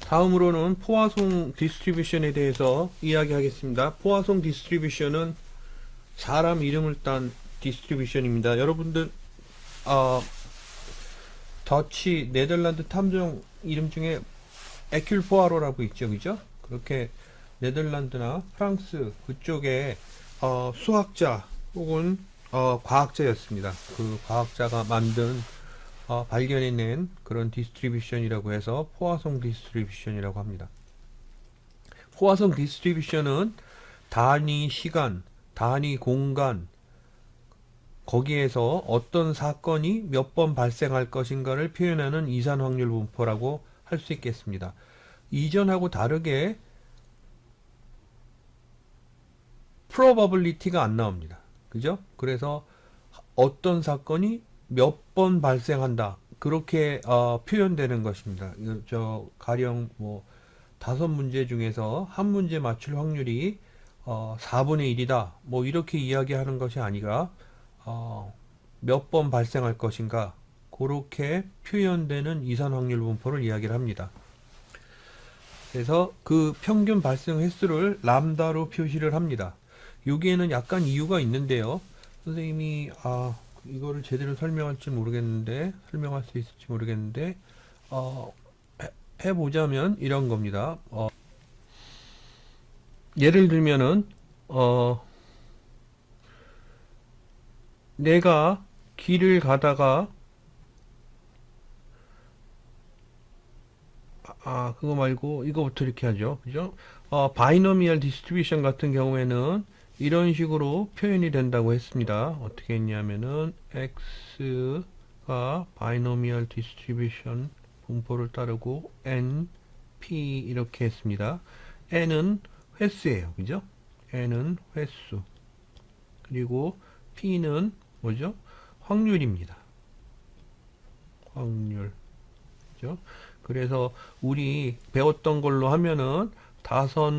다음으로는 포화송 디스트리뷰션에 대해서 이야기하겠습니다. 포화송 디스트리뷰션은 사람 이름을 딴 디스트리뷰션입니다. 여러분들 더치 네덜란드 탐정 이름 중에 에큘 포아로라고 있죠, 그죠? 그렇게 네덜란드나 프랑스 그쪽에 수학자 혹은 과학자였습니다. 그 과학자가 만든 발견해낸 그런 디스트리뷰션이라고 해서 포화송 디스트리뷰션이라고 합니다. 포화송 디스트리뷰션은 단위 시간, 단위 공간, 거기에서 어떤 사건이 몇 번 발생할 것인가를 표현하는 이산 확률 분포라고 할 수 있겠습니다. 이전하고 다르게 probability가 안 나옵니다. 그죠? 그래서 어떤 사건이 몇 번 발생한다. 그렇게 표현되는 것입니다. 가령 뭐 5문제 중에서 한 문제 맞출 확률이 4분의 1이다. 뭐 이렇게 이야기하는 것이 아니라 몇 번 발생할 것인가, 그렇게 표현되는 이산 확률 분포를 이야기를 합니다. 그래서 그 평균 발생 횟수를 람다로 표시를 합니다. 여기에는 약간 이유가 있는데요. 선생님이 이거를 제대로 설명할 수 있을지 모르겠는데 해보자면 이런 겁니다. 예를 들면은 내가 길을 가다가 그거 말고 이거부터 이렇게 하죠. 그죠? 바이노미얼 디스트리뷰션 같은 경우에는 이런 식으로 표현이 된다고 했습니다. 어떻게 했냐면은 x가 바이노미얼 디스트리뷰션 분포를 따르고 n, p 이렇게 했습니다. n은 횟수예요. 그죠? n은 횟수. 그리고 p는 뭐죠? 확률입니다. 확률. 그죠? 그래서 우리 배웠던 걸로 하면은 5번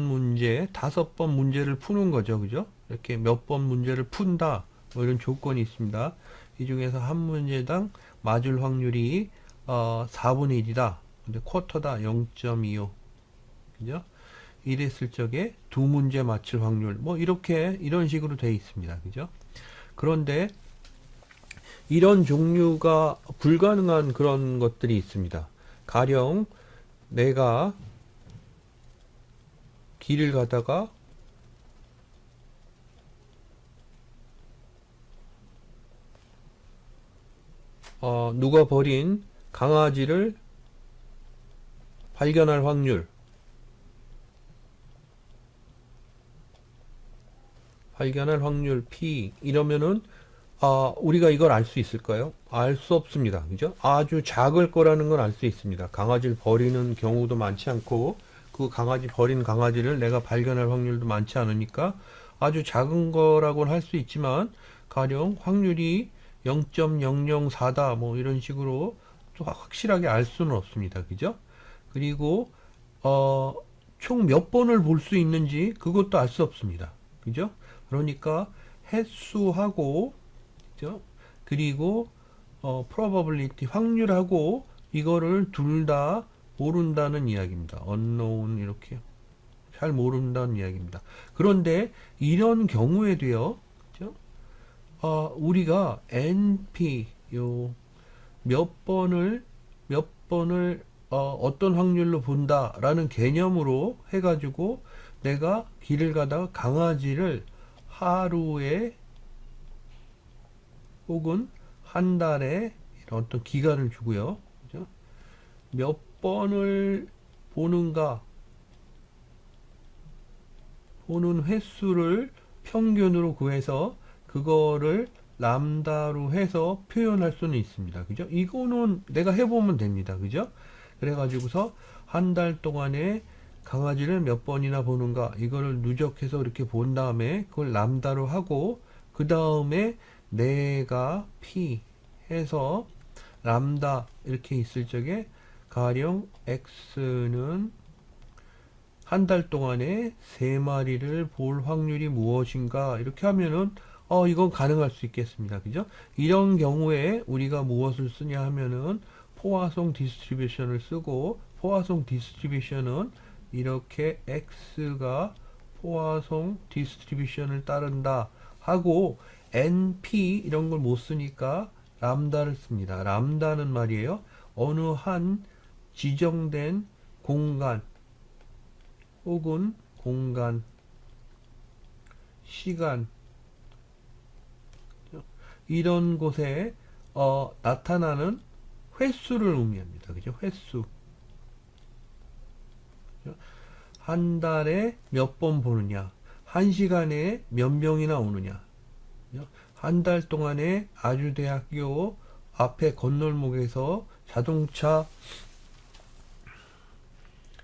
문제를 푸는 거죠. 그죠? 이렇게 몇 번 문제를 푼다. 뭐 이런 조건이 있습니다. 이 중에서 한 문제당 맞을 확률이 4분의 1이다. 근데 쿼터다. 0.25. 그죠? 이랬을 적에 2문제 맞출 확률. 뭐 이런 식으로 되어 있습니다. 그죠? 그런데 이런 종류가 불가능한 그런 것들이 있습니다. 가령 내가 길을 가다가 누가 버린 강아지를 발견할 확률, P 이러면은 우리가 이걸 알 수 있을까요? 알 수 없습니다. 그죠? 아주 작을 거라는 건 알 수 있습니다. 강아지를 버리는 경우도 많지 않고, 그 버린 강아지를 내가 발견할 확률도 많지 않으니까 아주 작은 거라고는 할 수 있지만, 가령 확률이 0.004다, 뭐 이런 식으로 또 확실하게 알 수는 없습니다. 그죠? 그리고, 총 몇 번을 볼 수 있는지 그것도 알 수 없습니다. 그죠? 그러니까 횟수하고, 그죠? 그리고 probability 확률하고 이거를 둘 다 모른다는 이야기입니다. unknown 이렇게 잘 모른다는 이야기입니다. 그런데 이런 경우에도요, 그죠? 우리가 NP 몇 번을 어떤 확률로 본다라는 개념으로 해가지고 내가 길을 가다가 강아지를 하루에 혹은 한 달에 어떤 기간을 주고요. 그죠? 몇 번을 보는가, 보는 횟수를 평균으로 구해서 그거를 람다로 해서 표현할 수는 있습니다. 그죠? 이거는 내가 해보면 됩니다. 그죠? 그래가지고서 한 달 동안에 강아지를 몇 번이나 보는가, 이거를 누적해서 이렇게 본 다음에 그걸 람다로 하고, 그 다음에 내가 P 해서 람다 이렇게 있을 적에 가령 X는 한 달 동안에 3마리를 볼 확률이 무엇인가, 이렇게 하면은 이건 가능할 수 있겠습니다. 그죠? 이런 경우에 우리가 무엇을 쓰냐 하면은 포화송 디스트리뷰션을 쓰고, 포화송 디스트리뷰션은 이렇게 x가 포화송 디스트리뷰션을 따른다 하고 np 이런 걸 못 쓰니까 람다를 씁니다. 람다는 말이에요. 어느 한 지정된 공간 혹은 공간, 시간 이런 곳에 나타나는 횟수를 의미합니다. 그죠? 횟수. 그죠? 한 달에 몇 번 보느냐, 한 시간에 몇 명이나 오느냐, 한 달 동안에 아주대학교 앞에 건널목에서 자동차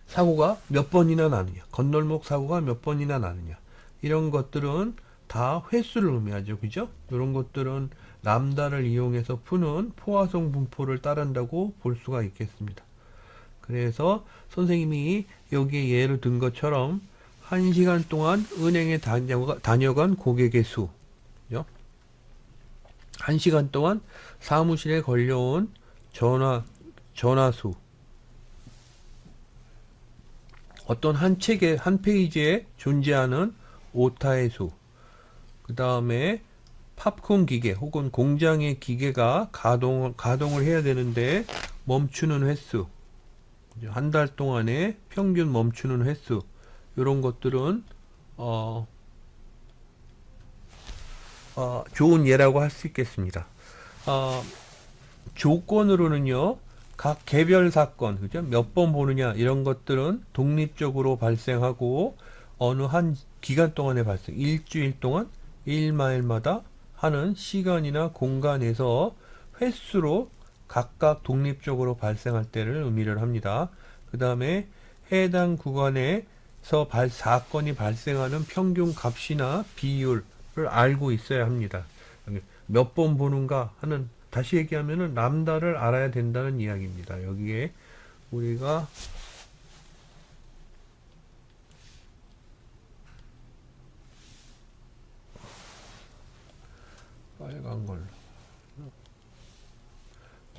사고가 몇 번이나 나느냐, 건널목 사고가 몇 번이나 나느냐, 이런 것들은 다 횟수를 의미하죠. 그죠? 이런 것들은 람다를 이용해서 푸는 포화송 분포를 따른다고 볼 수가 있겠습니다. 그래서 선생님이 여기에 예를 든 것처럼 1시간 동안 은행에 다녀간 고객의 수, 1시간 동안 사무실에 걸려온 전화수, 어떤 한 책의 한 페이지에 존재하는 오타의 수, 그 다음에 팝콘 기계 혹은 공장의 기계가 가동을 해야 되는데 멈추는 횟수, 한 달 동안에 평균 멈추는 횟수, 이런 것들은 좋은 예라고 할 수 있겠습니다. 조건으로는요, 각 개별 사건, 그죠? 몇 번 보느냐, 이런 것들은 독립적으로 발생하고, 어느 한 기간 동안에 발생, 일주일 동안, 1마일마다 하는 시간이나 공간에서 횟수로 각각 독립적으로 발생할 때를 의미를 합니다. 그 다음에 해당 구간에서 사건이 발생하는 평균 값이나 비율을 알고 있어야 합니다. 몇 번 보는가 하는, 다시 얘기하면은 람다를 알아야 된다는 이야기입니다. 여기에 우리가 빨간 걸로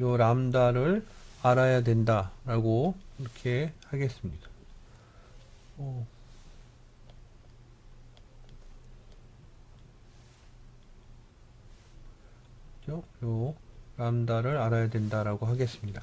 요 람다를 알아야 된다라고 이렇게 하겠습니다. 요 람다를 알아야 된다라고 하겠습니다.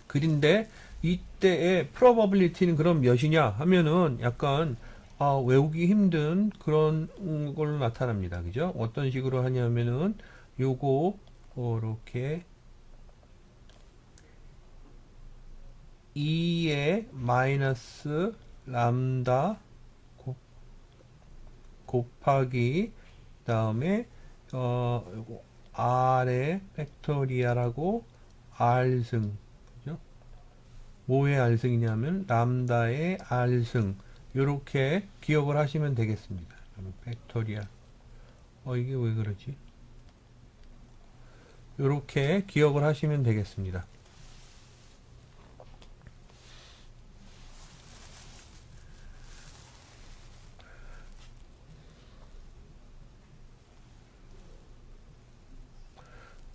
그런데 이때의 probability는 그럼 몇이냐 하면은 약간 외우기 힘든 그런 걸로 나타납니다. 그죠? 어떤 식으로 하냐면은 요거 이렇게 2의 마이너스 람다 곱하기 다음에 요거 R의 팩토리얼하고 R승, 그죠? 뭐의 R승이냐면 람다의 R승, 요렇게 기억을 하시면 되겠습니다. 팩토리얼. 이게 왜 그러지? 요렇게 기억을 하시면 되겠습니다.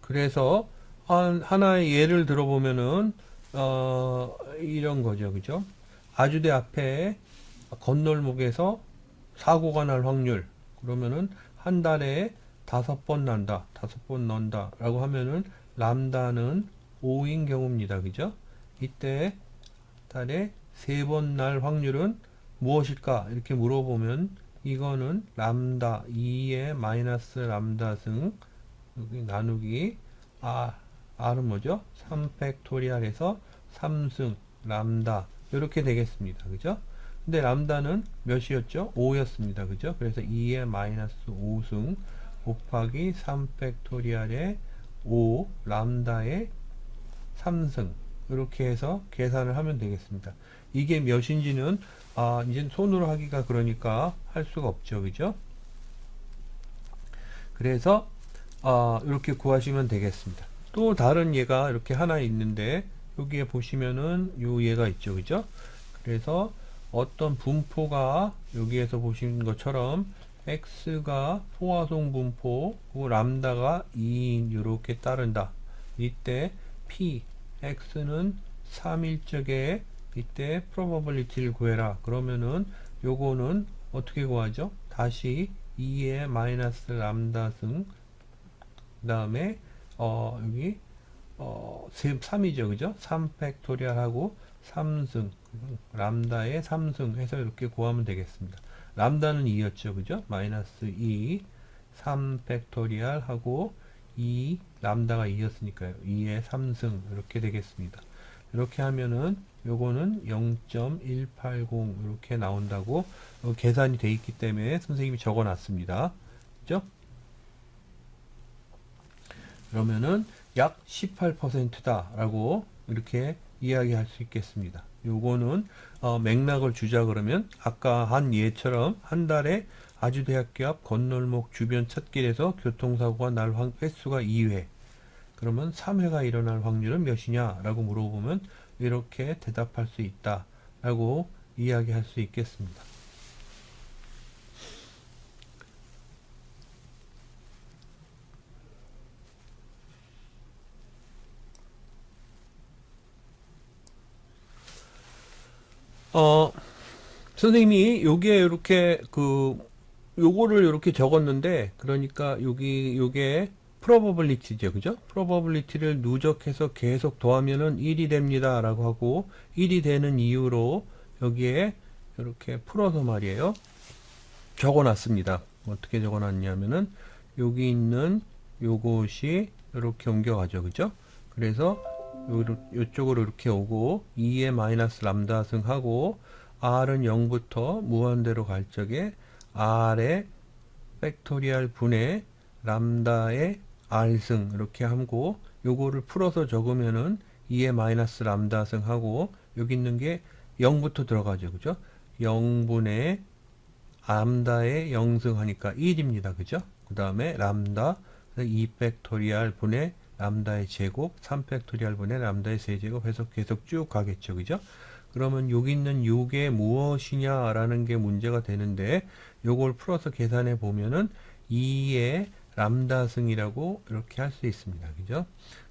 그래서 하나의 예를 들어보면은 이런 거죠. 그죠? 아주대 앞에 건널목에서 사고가 날 확률, 그러면은 한 달에 5번 난다, 5번 넣는다 라고 하면은 람다는 5인 경우입니다. 그죠? 이때 달에 3번 날 확률은 무엇일까? 이렇게 물어보면 이거는 람다 2의 마이너스 람다 승 여기 나누기 R은 뭐죠? 3팩토리얼에서 3승 람다 이렇게 되겠습니다. 그죠? 근데 람다는 몇이었죠? 5였습니다. 그죠? 그래서 2의 마이너스 5승 곱하기 3팩토리얼의 5 람다의 3승 이렇게 해서 계산을 하면 되겠습니다. 이게 몇인지는 이제 손으로 하기가 그러니까 할 수가 없죠. 그죠? 그래서 이렇게 구하시면 되겠습니다. 또 다른 예가 이렇게 하나 있는데 여기에 보시면은 요 예가 있죠. 그죠? 그래서 어떤 분포가 여기에서 보신 것처럼 x가 포화송 분포, 람다가 2인 이렇게 따른다. 이때 p, x는 3일 적에 이때 probability를 구해라. 그러면은 요거는 어떻게 구하죠? 다시 2의 마이너스 람다 승, 그 다음에 여기 3이죠, 그죠? 3 팩토리얼 하고 3승, 람다의 3승 해서 이렇게 구하면 되겠습니다. 람다는 2였죠, 그죠? 마이너스 2, 3 팩토리얼 하고 2, 람다가 2였으니까요. 2의 3승 이렇게 되겠습니다. 이렇게 하면은 요거는 0.180 이렇게 나온다고 계산이 돼 있기 때문에 선생님이 적어 놨습니다. 그죠? 그러면은 약 18%다 라고 이렇게 이야기할 수 있겠습니다. 요거는 맥락을 주자 그러면 아까 한 예처럼 한 달에 아주대학교 앞 건널목 주변 찻길에서 교통사고가 날 횟수가 2회, 그러면 3회가 일어날 확률은 몇이냐 라고 물어보면 이렇게 대답할 수 있다 라고 이야기할 수 있겠습니다. 선생님이 여기에 이렇게 요거를 이렇게 적었는데, 그러니까 요게 probability죠, 그죠? probability를 누적해서 계속 더하면은 1이 됩니다 라고 하고, 1이 되는 이유로 여기에 이렇게 풀어서 말이에요, 적어놨습니다. 어떻게 적어놨냐면은 여기 있는 요것이 이렇게 옮겨가죠, 그죠? 그래서 요쪽으로 이렇게 오고 2의 마이너스 람다 승하고 r은 0부터 무한대로 갈 적에 r의 팩토리얼 분의 람다의 r승 이렇게 하고, 요거를 풀어서 적으면은 2의 마이너스 람다 승하고 여기 있는 게 0부터 들어가죠, 그죠? 0분의 람다의 0승 하니까 1입니다, 그죠? 그 다음에 람다 2 팩토리얼 분의 람다의 제곱, 3 팩토리얼 분의 람다의 세제곱 해서 계속 쭉 가겠죠, 그죠? 그러면 여기 있는 요게 무엇이냐라는 게 문제가 되는데, 요걸 풀어서 계산해 보면은 2의 람다승이라고 이렇게 할 수 있습니다, 그죠?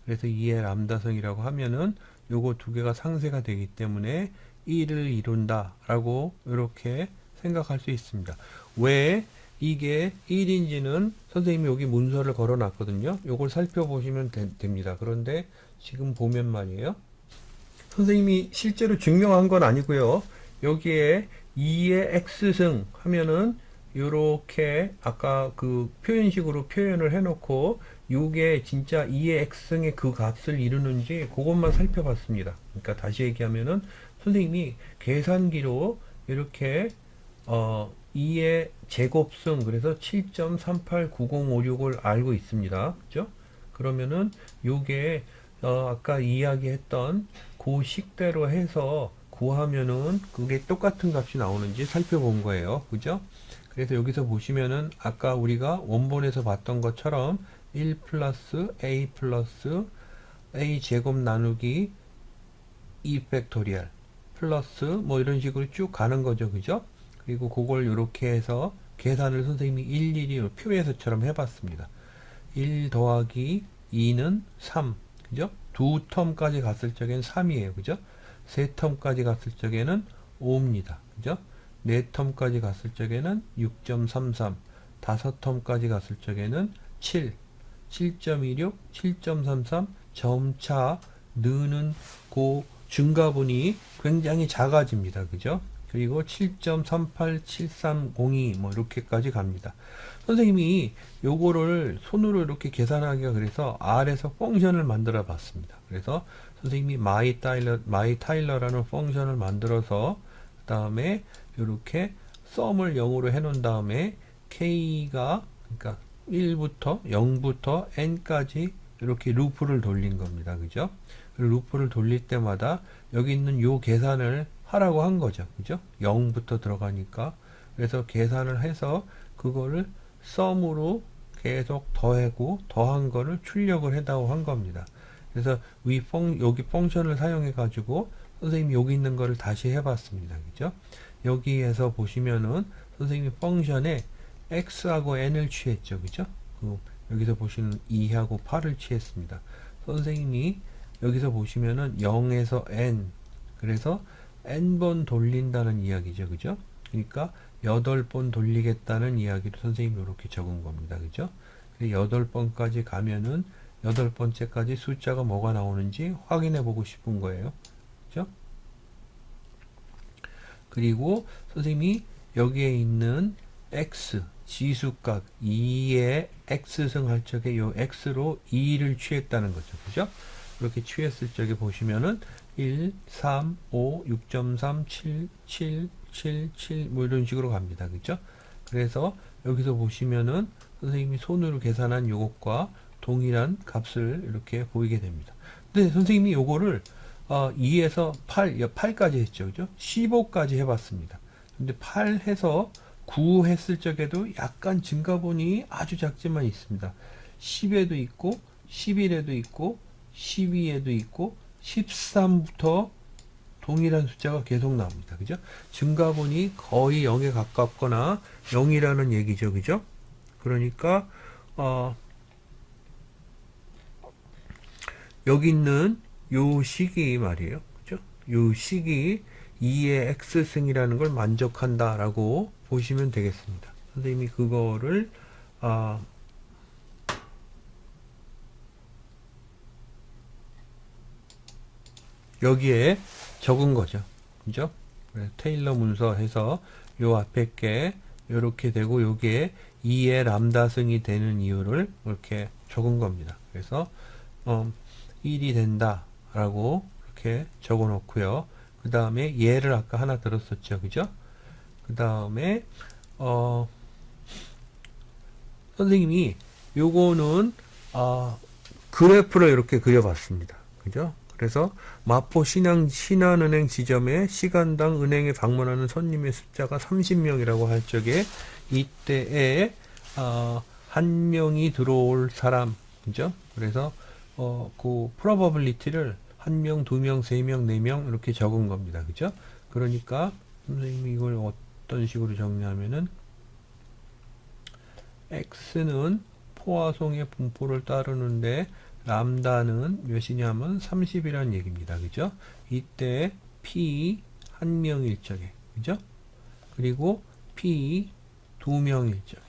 그래서 2의 람다승이라고 하면은 요거 두 개가 상쇄가 되기 때문에 1을 이룬다 라고 이렇게 생각할 수 있습니다. 왜 이게 1인지는 선생님이 여기 문서를 걸어 놨거든요. 요걸 살펴보시면 됩니다. 그런데 지금 보면 말이에요, 선생님이 실제로 증명한 건 아니고요. 여기에 2의 x승 하면은 요렇게 아까 그 표현식으로 표현을 해놓고 요게 진짜 2의 x승의 그 값을 이루는지 그것만 살펴봤습니다. 그러니까 다시 얘기하면은 선생님이 계산기로 이렇게 2의 제곱승, 그래서 7.389056을 알고 있습니다. 그죠? 그러면은 요게 아까 이야기했던 그 식대로 해서 구하면은 그게 똑같은 값이 나오는지 살펴본 거예요. 그죠? 그래서 여기서 보시면은 아까 우리가 원본에서 봤던 것처럼 1 플러스 a 제곱 나누기 2 팩토리얼 플러스 뭐 이런 식으로 쭉 가는 거죠, 그죠? 그리고 그걸 이렇게 해서 계산을 선생님이 일일이 표에서처럼 해봤습니다. 1 더하기 2는 3, 그죠? 두 텀까지 갔을 적에는 3이에요, 그죠? 세 텀까지 갔을 적에는 5입니다, 그죠? 네 텀까지 갔을 적에는 6.33, 다섯 텀까지 갔을 적에는 7, 7.26, 7.33 점차 느는 그 증가분이 굉장히 작아집니다, 그죠? 그리고 7.38730이 뭐 이렇게까지 갑니다. 선생님이 요거를 손으로 이렇게 계산하기가 그래서 R에서 펑션을 만들어 봤습니다. 그래서 선생님이 myTyler라는 펑션을 만들어서 그 다음에 이렇게 썸을 0으로 해 놓은 다음에 K가 그러니까 1부터 0부터 N까지 이렇게 루프를 돌린 겁니다. 그죠? 루프를 돌릴 때마다 여기 있는 요 계산을 하라고 한 거죠. 그죠? 0부터 들어가니까. 그래서 계산을 해서 그거를 썸으로 계속 더하고 더한 거를 출력을 해다오 한 겁니다. 그래서 여기 펑션을 사용해 가지고 선생님이 여기 있는 거를 다시 해봤습니다. 그죠? 여기에서 보시면은 선생님이 펑션에 x하고 n을 취했죠. 그죠? 여기서 보시는 2하고 8을 취했습니다. 선생님이 여기서 보시면은 0에서 n, 그래서 n번 돌린다는 이야기죠. 그죠? 그러니까 8번 돌리겠다는 이야기로 선생님이 이렇게 적은 겁니다. 그죠? 8번까지 가면은 8번째까지 숫자가 뭐가 나오는지 확인해 보고 싶은 거예요. 그죠? 그리고 선생님이 여기에 있는 x, 지수값 2의 x승 할 적에 요 x로 2를 취했다는 거죠. 그죠? 그렇게 취했을 적에 보시면은 1, 3, 5, 6.3, 7, 7, 7, 7, 뭐 이런 식으로 갑니다. 그죠? 그래서 여기서 보시면은 선생님이 손으로 계산한 요것과 동일한 값을 이렇게 보이게 됩니다. 근데 선생님이 요거를 2에서 8까지 했죠. 그죠? 15까지 해봤습니다. 근데 8 해서 9 했을 적에도 약간 증가분이 아주 작지만 있습니다. 10에도 있고, 11에도 있고, 12에도 있고, 13부터 동일한 숫자가 계속 나옵니다. 그죠? 증가분이 거의 0에 가깝거나 0이라는 얘기죠. 그죠? 그러니까, 여기 있는 요 식이 말이에요. 그죠? 요 식이 2의 x승이라는 걸 만족한다 라고 보시면 되겠습니다. 선생님이 그거를 여기에 적은 거죠. 그죠? 테일러 문서 해서 요 앞에 게 요렇게 되고 요게 2의 람다승이 되는 이유를 이렇게 적은 겁니다. 그래서 1이 된다 라고 이렇게 적어 놓고요. 그 다음에 얘를 아까 하나 들었었죠. 그죠? 그 다음에 선생님이 요거는 그래프로 이렇게 그려봤습니다. 그죠? 그래서 마포 신한은행 지점에 시간당 은행에 방문하는 손님의 숫자가 30명이라고 할 적에 이때에 한 명이 들어올 사람, 그죠? 그래서 그 probability를 1명, 2명, 3명, 4명 이렇게 적은 겁니다. 그죠? 그러니까 선생님이 이걸 어떤 식으로 정리하면은 x는 포화송의 분포를 따르는데 람다는 몇이냐면 30이라는 얘기입니다. 그죠? 이때 p 한 명일 적에, 그죠? 그리고 p 2명일 적에,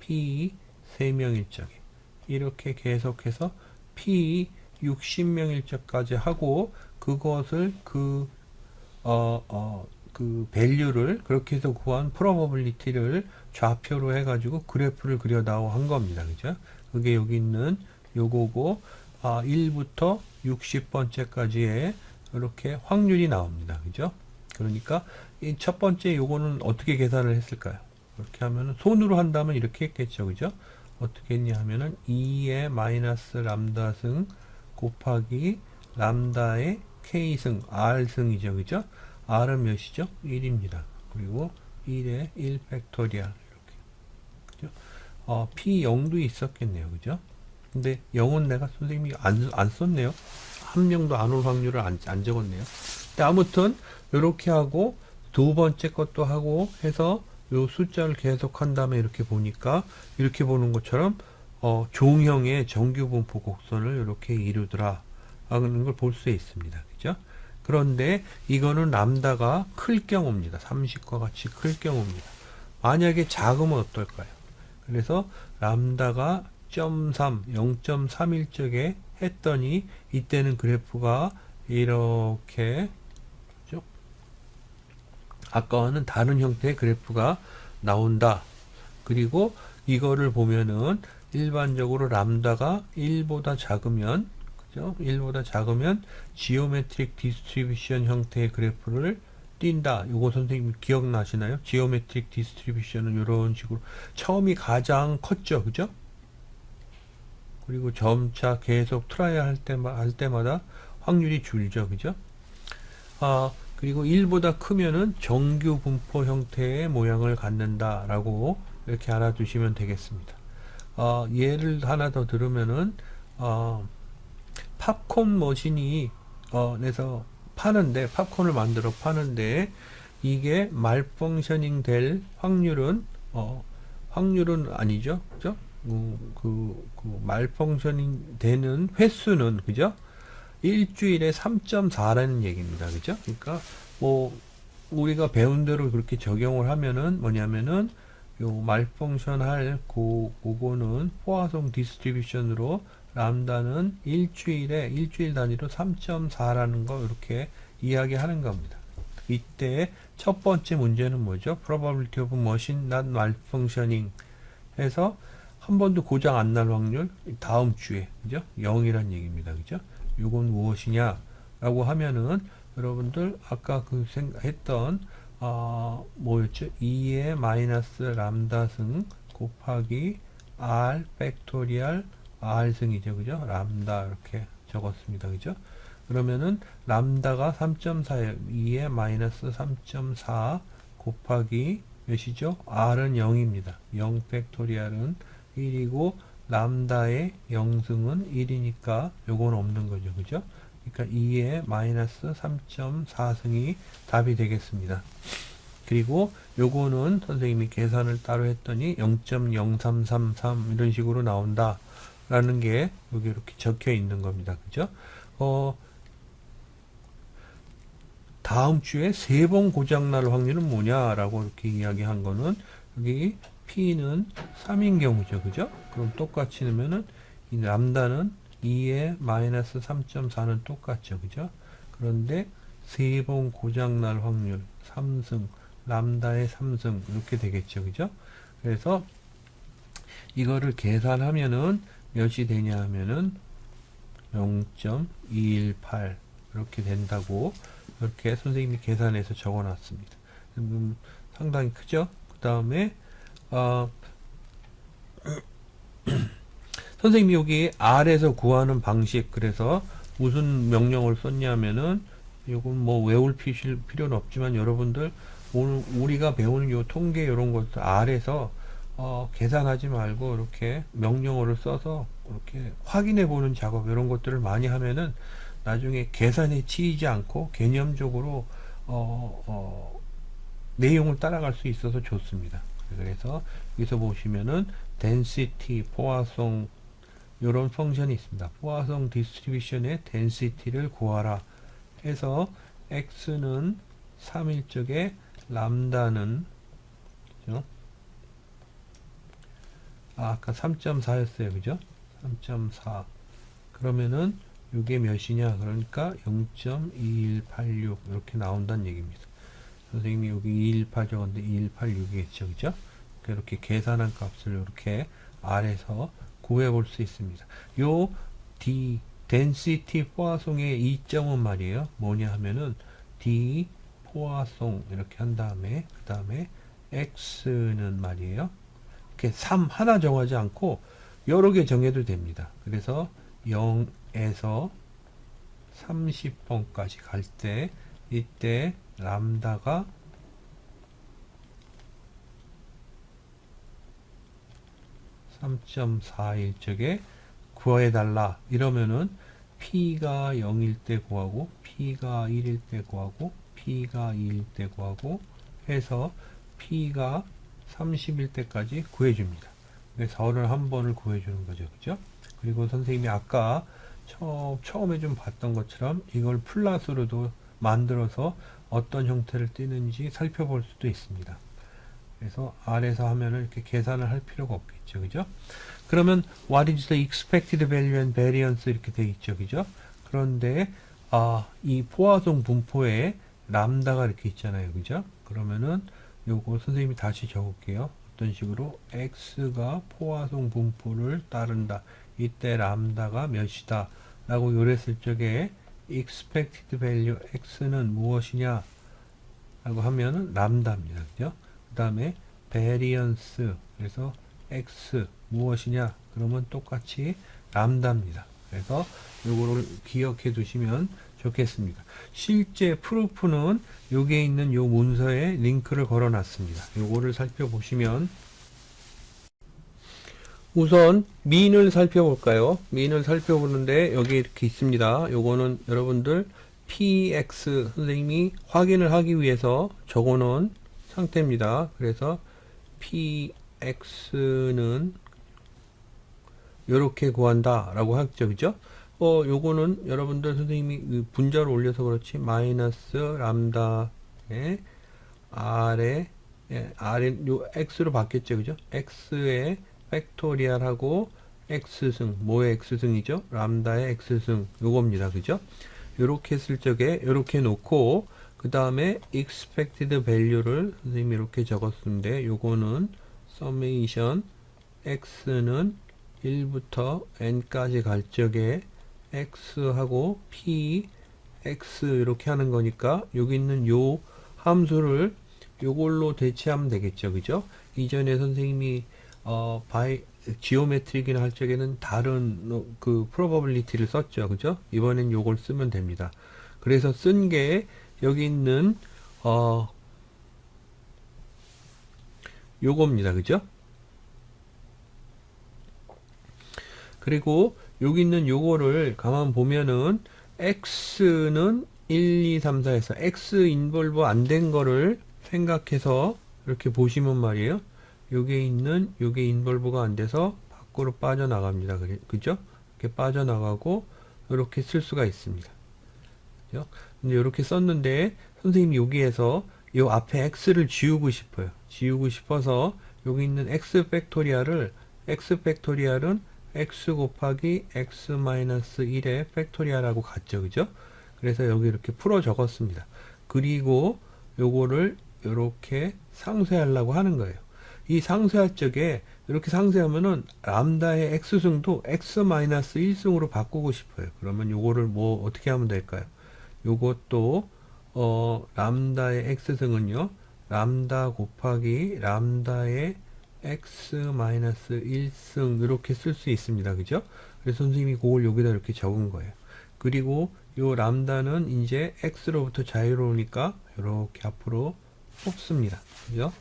p 3명일 적에 이렇게 계속해서 p 60명일 적까지 하고 그것을 그 밸류를 그렇게 해서 구한 프로버빌리티를 좌표로 해가지고 그래프를 그려다오 한 겁니다. 그죠? 그게 여기 있는 요거고 1부터 60번째까지의 이렇게 확률이 나옵니다. 그죠? 그러니까 이 첫 번째 요거는 어떻게 계산을 했을까요? 이렇게 하면은 손으로 한다면 이렇게 했겠죠. 그죠? 어떻게 했냐 하면은 2의 마이너스 람다승 곱하기 람다의 k승, r승이죠. 그죠? r은 몇이죠? 1입니다. 그리고 1의 1 팩토리얼 이렇게. 그죠? p0도 있었겠네요. 그죠? 근데 0은 내가 선생님이 안 썼네요. 한 명도 안 올 확률을 안 적었네요. 근데 아무튼 이렇게 하고 두 번째 것도 하고 해서 요 숫자를 계속 한 다음에 이렇게 보니까 이렇게 보는 것처럼 종형의 정규분포 곡선을 이렇게 이루더라 하는 걸 볼 수 있습니다. 그죠? 그런데 이거는 람다가 클 경우입니다. 30과 같이 클 경우입니다. 만약에 작으면 어떨까요? 그래서 람다가 0.3, 0.3일 적에 했더니 이때는 그래프가 이렇게 그죠? 아까와는 다른 형태의 그래프가 나온다. 그리고 이거를 보면은 일반적으로 람다가 1보다 작으면 그죠? 1보다 작으면 지오메트릭 디스트리뷰션 형태의 그래프를 띈다. 요거 선생님 기억나시나요? 지오메트릭 디스트리뷰션은 이런 식으로 처음이 가장 컸죠. 그죠? 그리고 점차 계속 트라이 할 때마다 확률이 줄죠. 그죠? 그리고 1보다 크면은 정규 분포 형태의 모양을 갖는다 라고 이렇게 알아두시면 되겠습니다. 예를 하나 더 들으면은 팝콘 머신이 내서 파는데 팝콘을 만들어 파는데 이게 말펑셔닝 될 확률은 아니죠. 그죠? 그 말펑셔닝 되는 횟수는 그죠? 일주일에 3.4라는 얘기입니다. 그죠? 그러니까 뭐 우리가 배운 대로 그렇게 적용을 하면은 뭐냐면은 요 말펑션 할 그거는 포화송 디스트리뷰션으로 람다는 일주일 단위로 3.4라는 거 이렇게 이야기하는 겁니다. 이때 첫 번째 문제는 뭐죠? Probability of machine not malfunctioning 해서 한 번도 고장 안 날 확률 다음 주에 그죠? 0이란 얘기입니다. 그죠? 이건 무엇이냐 라고 하면은 여러분들 아까 그 생각했던 뭐였죠? 2의 마이너스 람다 승 곱하기 r 팩토리얼 r 승이죠. 그죠? 람다 이렇게 적었습니다. 그죠? 그러면은 람다가 3.4에 2의 마이너스 3.4 곱하기 몇이죠? r은 0입니다. 0 팩토리얼은 1이고 람다의 0승은 1이니까 요건 없는 거죠. 그죠? 그러니까 2의 마이너스 3.4승이 답이 되겠습니다. 그리고 요거는 선생님이 계산을 따로 했더니 0.0333 이런 식으로 나온다 라는 게 여기 이렇게 적혀 있는 겁니다. 그죠? 다음 주에 3번 고장날 확률은 뭐냐라고 이렇게 이야기한 거는 여기 P는 3인 경우죠. 그죠? 그럼 똑같이 넣으면은 이 람다는 2의 마이너스 3.4는 똑같죠. 그죠? 그런데 3번 고장날 확률 3승 람다의 3승 이렇게 되겠죠. 그죠? 그래서 이거를 계산하면은 몇이 되냐 하면은 0.218 이렇게 된다고 이렇게 선생님이 계산해서 적어 놨습니다. 상당히 크죠? 그 다음에 선생님이 여기 R에서 구하는 방식 그래서 무슨 명령을 썼냐면은 이건 뭐 외울 필요는 없지만 여러분들 오늘 우리가 배우는 요 통계 이런 것들 R에서 계산하지 말고 이렇게 명령어를 써서 이렇게 확인해 보는 작업 이런 것들을 많이 하면은 나중에 계산에 치이지 않고 개념적으로 내용을 따라갈 수 있어서 좋습니다. 그래서 여기서 보시면은 density 포화성 이런 펑션이 있습니다. 포화성 디스트리뷰션의 density를 구하라 해서 x는 3일 적에 람다는 그죠? 아까 3.4였어요. 그죠? 3.4 그러면은 이게 몇이냐 그러니까 0.2186 이렇게 나온다는 얘기입니다. 선생님이 여기 218 적었는데 2186이겠죠. 그죠? 이렇게 계산한 값을 이렇게 R에서 구해 볼 수 있습니다. 요 D density 포화송의 이점은 말이에요. 뭐냐 하면은 D 포화송 이렇게 한 다음에 그 다음에 X는 말이에요. 이렇게 3 하나 정하지 않고 여러 개 정해도 됩니다. 그래서 0에서 30번까지 갈 때 이때 람다가 3.4일 적에 구해달라 이러면은 P가 0일 때 구하고 P가 1일 때 구하고 P가 2일 때 구하고 해서 P가 30일 때까지 구해줍니다. 31번을 구해주는 거죠. 그죠? 그리고 선생님이 아까 처음에 좀 봤던 것처럼 이걸 플러스로도 만들어서 어떤 형태를 띠는지 살펴볼 수도 있습니다. 그래서 R에서 하면은 이렇게 계산을 할 필요가 없겠죠. 그죠? 그러면 what is the expected value and variance 이렇게 돼 있죠. 그죠? 그런데 이 포화송 분포에 람다가 이렇게 있잖아요. 그죠? 그러면은 요거 선생님이 다시 적을게요. 어떤 식으로 x가 포화송 분포를 따른다. 이때 람다가 몇이다. 라고 요랬을 적에 expected value x는 무엇이냐 라고 하면은 람다입니다. 그죠? 그 다음에 variance 그래서 x 무엇이냐 그러면 똑같이 람다입니다. 그래서 요거를 기억해 두시면 좋겠습니다. 실제 프루프는 여기에 있는 요 문서에 링크를 걸어 놨습니다. 요거를 살펴보시면 우선 민을 살펴볼까요? 민을 살펴보는데 여기 이렇게 있습니다. 요거는 여러분들 px 선생님이 확인을 하기 위해서 적어놓은 상태입니다. 그래서 px는 이렇게 구한다 라고 하죠. 그죠? 요거는 여러분들 선생님이 그 분자로 올려서 그렇지, 마이너스 람다에 R에 요 X로 바뀌었죠. 그죠? X의 팩토리얼하고 X승, 뭐의 X승이죠? 람다의 X승, 요겁니다. 그죠? 요렇게 했을 적에, 요렇게 놓고, 그 다음에 expected value를 선생님이 이렇게 적었는데, 요거는 summation x는 1부터 n까지 갈 적에 x하고 p, x 이렇게 하는 거니까, 여기 있는 요 함수를 요걸로 대체하면 되겠죠. 그죠? 이전에 선생님이 지오메트릭이나 할 적에는 다른 그 probability를 썼죠. 그죠? 이번엔 요걸 쓰면 됩니다. 그래서 쓴 게 여기 있는 요겁니다. 그죠? 그리고 여기 있는 요거를 가만 보면은 x는 1, 2, 3, 4에서 x 인볼브 안 된 거를 생각해서 이렇게 보시면 말이에요. 요게 인볼브가 안 돼서 밖으로 빠져나갑니다. 그죠? 이렇게 빠져나가고 이렇게 쓸 수가 있습니다. 그죠? 근데 이렇게 썼는데 선생님이 여기에서 요 앞에 x를 지우고 싶어요. 지우고 싶어서 여기 있는 x 팩토리얼은 x 곱하기 x 마이너스 1의 팩토리얼하고 같죠. 그죠? 그래서 여기 이렇게 풀어 적었습니다. 그리고 요거를 이렇게 상쇄하려고 하는 거예요. 이 상쇄할 적에 이렇게 상쇄하면은 람다의 x승도 x 마이너스 1승으로 바꾸고 싶어요. 그러면 요거를 뭐 어떻게 하면 될까요? 요것도 람다의 x승은요, 람다 곱하기 람다의 x 마이너스 1승 이렇게 쓸 수 있습니다. 그죠? 그래서 선생님이 그걸 여기다 이렇게 적은 거예요. 그리고 요 람다는 이제 x로부터 자유로우니까 이렇게 앞으로 뽑습니다. 그죠?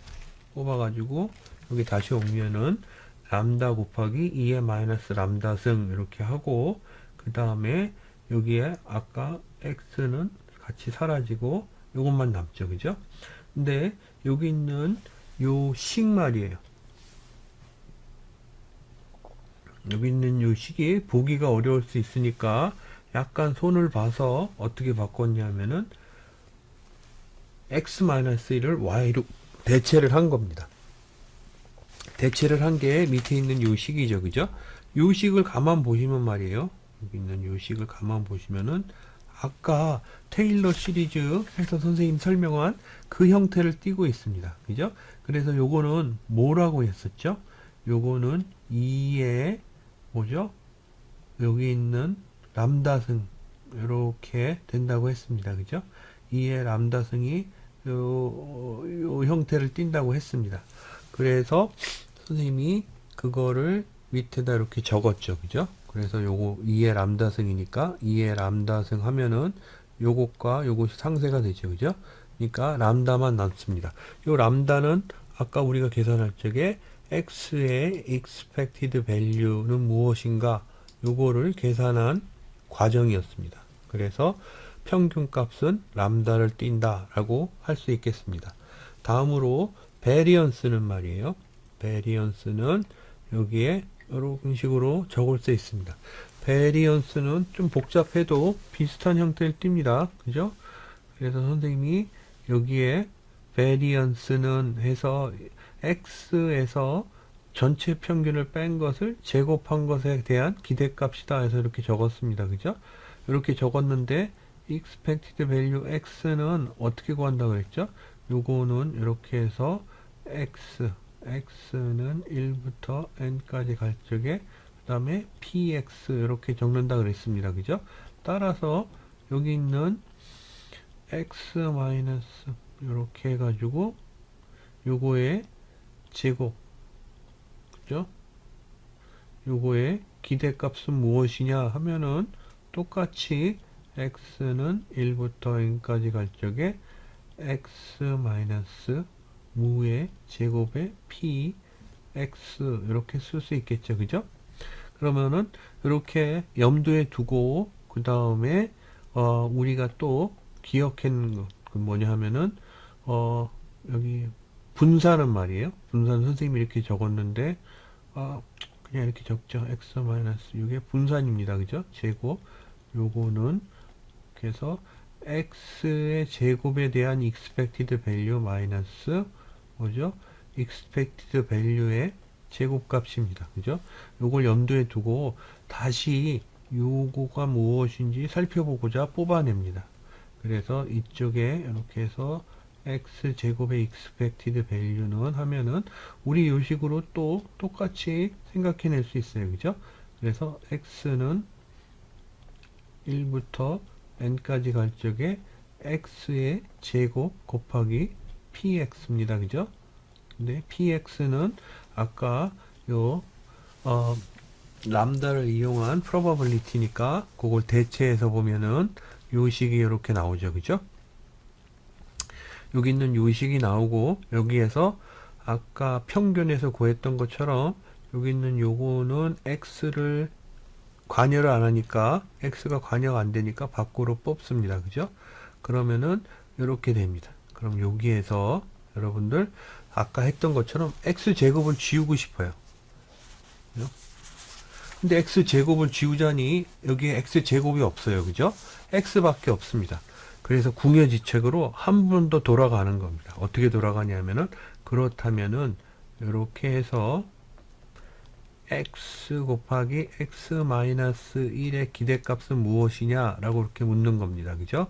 뽑아가지고 여기 다시 오면은 람다 곱하기 2의 마이너스 람다 승 이렇게 하고, 그 다음에 여기에 아까 x는 같이 사라지고 요것만 남죠. 그죠? 근데 여기 있는 요 식 말이에요. 여기 있는 요 식이 보기가 어려울 수 있으니까 약간 손을 봐서 어떻게 바꿨냐면은 x-1을 y로 대체를 한 겁니다. 대체를 한 게 밑에 있는 요 식이죠. 그죠? 요 식을 가만 보시면 말이에요. 여기 있는 요 식을 가만 보시면은 아까 테일러 시리즈 해서 선생님 설명한 그 형태를 띠고 있습니다. 그죠? 그래서 요거는 뭐라고 했었죠? 요거는 2의 뭐죠? 여기 있는 람다승 이렇게 된다고 했습니다. 그죠? 2의 람다승이 요 형태를 띈다고 했습니다. 그래서 선생님이 그거를 밑에다 이렇게 적었죠. 그죠? 그래서 요거 2의 람다승이니까 2의 람다승 하면은 요것과 요것이 상쇄가 되죠. 그죠? 그러니까 람다만 남습니다. 요 람다는 아까 우리가 계산할 적에 x의 expected value는 무엇인가 요거를 계산한 과정이었습니다. 그래서 평균값은 람다를 띈다 라고 할 수 있겠습니다. 다음으로 베리언스는 말이에요. 베리언스는 여기에 이런 식으로 적을 수 있습니다. 베리언스는 좀 복잡해도 비슷한 형태를 띱니다. 그죠? 그래서 선생님이 여기에 베리언스는 해서 x에서 전체 평균을 뺀 것을 제곱한 것에 대한 기대값이다 해서 이렇게 적었습니다. 그죠? 이렇게 적었는데 expected value x는 어떻게 구한다고 했죠? 요거는 이렇게 해서 x는 1부터 n까지 갈 적에 그 다음에 px 이렇게 적는다 그랬습니다. 그죠? 따라서 여기 있는 x 마이너스 이렇게 해가지고 요거의 제곱, 그죠? 요거의 기대값은 무엇이냐 하면은 똑같이 x는 1부터 n까지 갈 적에 x 마이너스 무의 제곱에 p x 이렇게 쓸 수 있겠죠. 그죠? 그러면은 이렇게 염두에 두고 그 다음에 우리가 또 기억하는 거 뭐냐 하면은 여기 분사는 말이에요. 분사는 선생님이 이렇게 적었는데 그냥 이렇게 적죠. x 마이너스 이게 분산입니다. 그죠? 제곱. 요거는 그래서 x의 제곱에 대한 expected value 마이너스 뭐죠? expected value의 제곱값입니다. 그죠? 요걸 염두에 두고 다시 요거가 무엇인지 살펴보고자 뽑아냅니다. 그래서 이쪽에 이렇게 해서 x 제곱의 expected value는 하면은 우리 요식으로 또 똑같이 생각해낼 수 있어요. 그죠? 그래서 x는 1부터 n까지 갈 적에 x의 제곱 곱하기 px입니다. 그죠? 근데 px는 아까 요 람다를 이용한 probability니까 그걸 대체해서 보면은 요식이 이렇게 나오죠. 그죠? 여기 있는 요식이 나오고 여기에서 아까 평균에서 구했던 것처럼 여기 있는 요거는 x를 관여를 안 하니까 x가 관여가 안 되니까 밖으로 뽑습니다. 그죠? 그러면은 이렇게 됩니다. 그럼 여기에서 여러분들 아까 했던 것처럼 x제곱을 지우고 싶어요. 그죠? 근데 x제곱을 지우자니 여기에 x제곱이 없어요. 그죠? x밖에 없습니다. 그래서 궁여지책으로 한 번 더 돌아가는 겁니다. 어떻게 돌아가냐면은 그렇다면은 이렇게 해서 x 곱하기 x 마이너스 1의 기대값은 무엇이냐 라고 이렇게 묻는 겁니다. 그죠?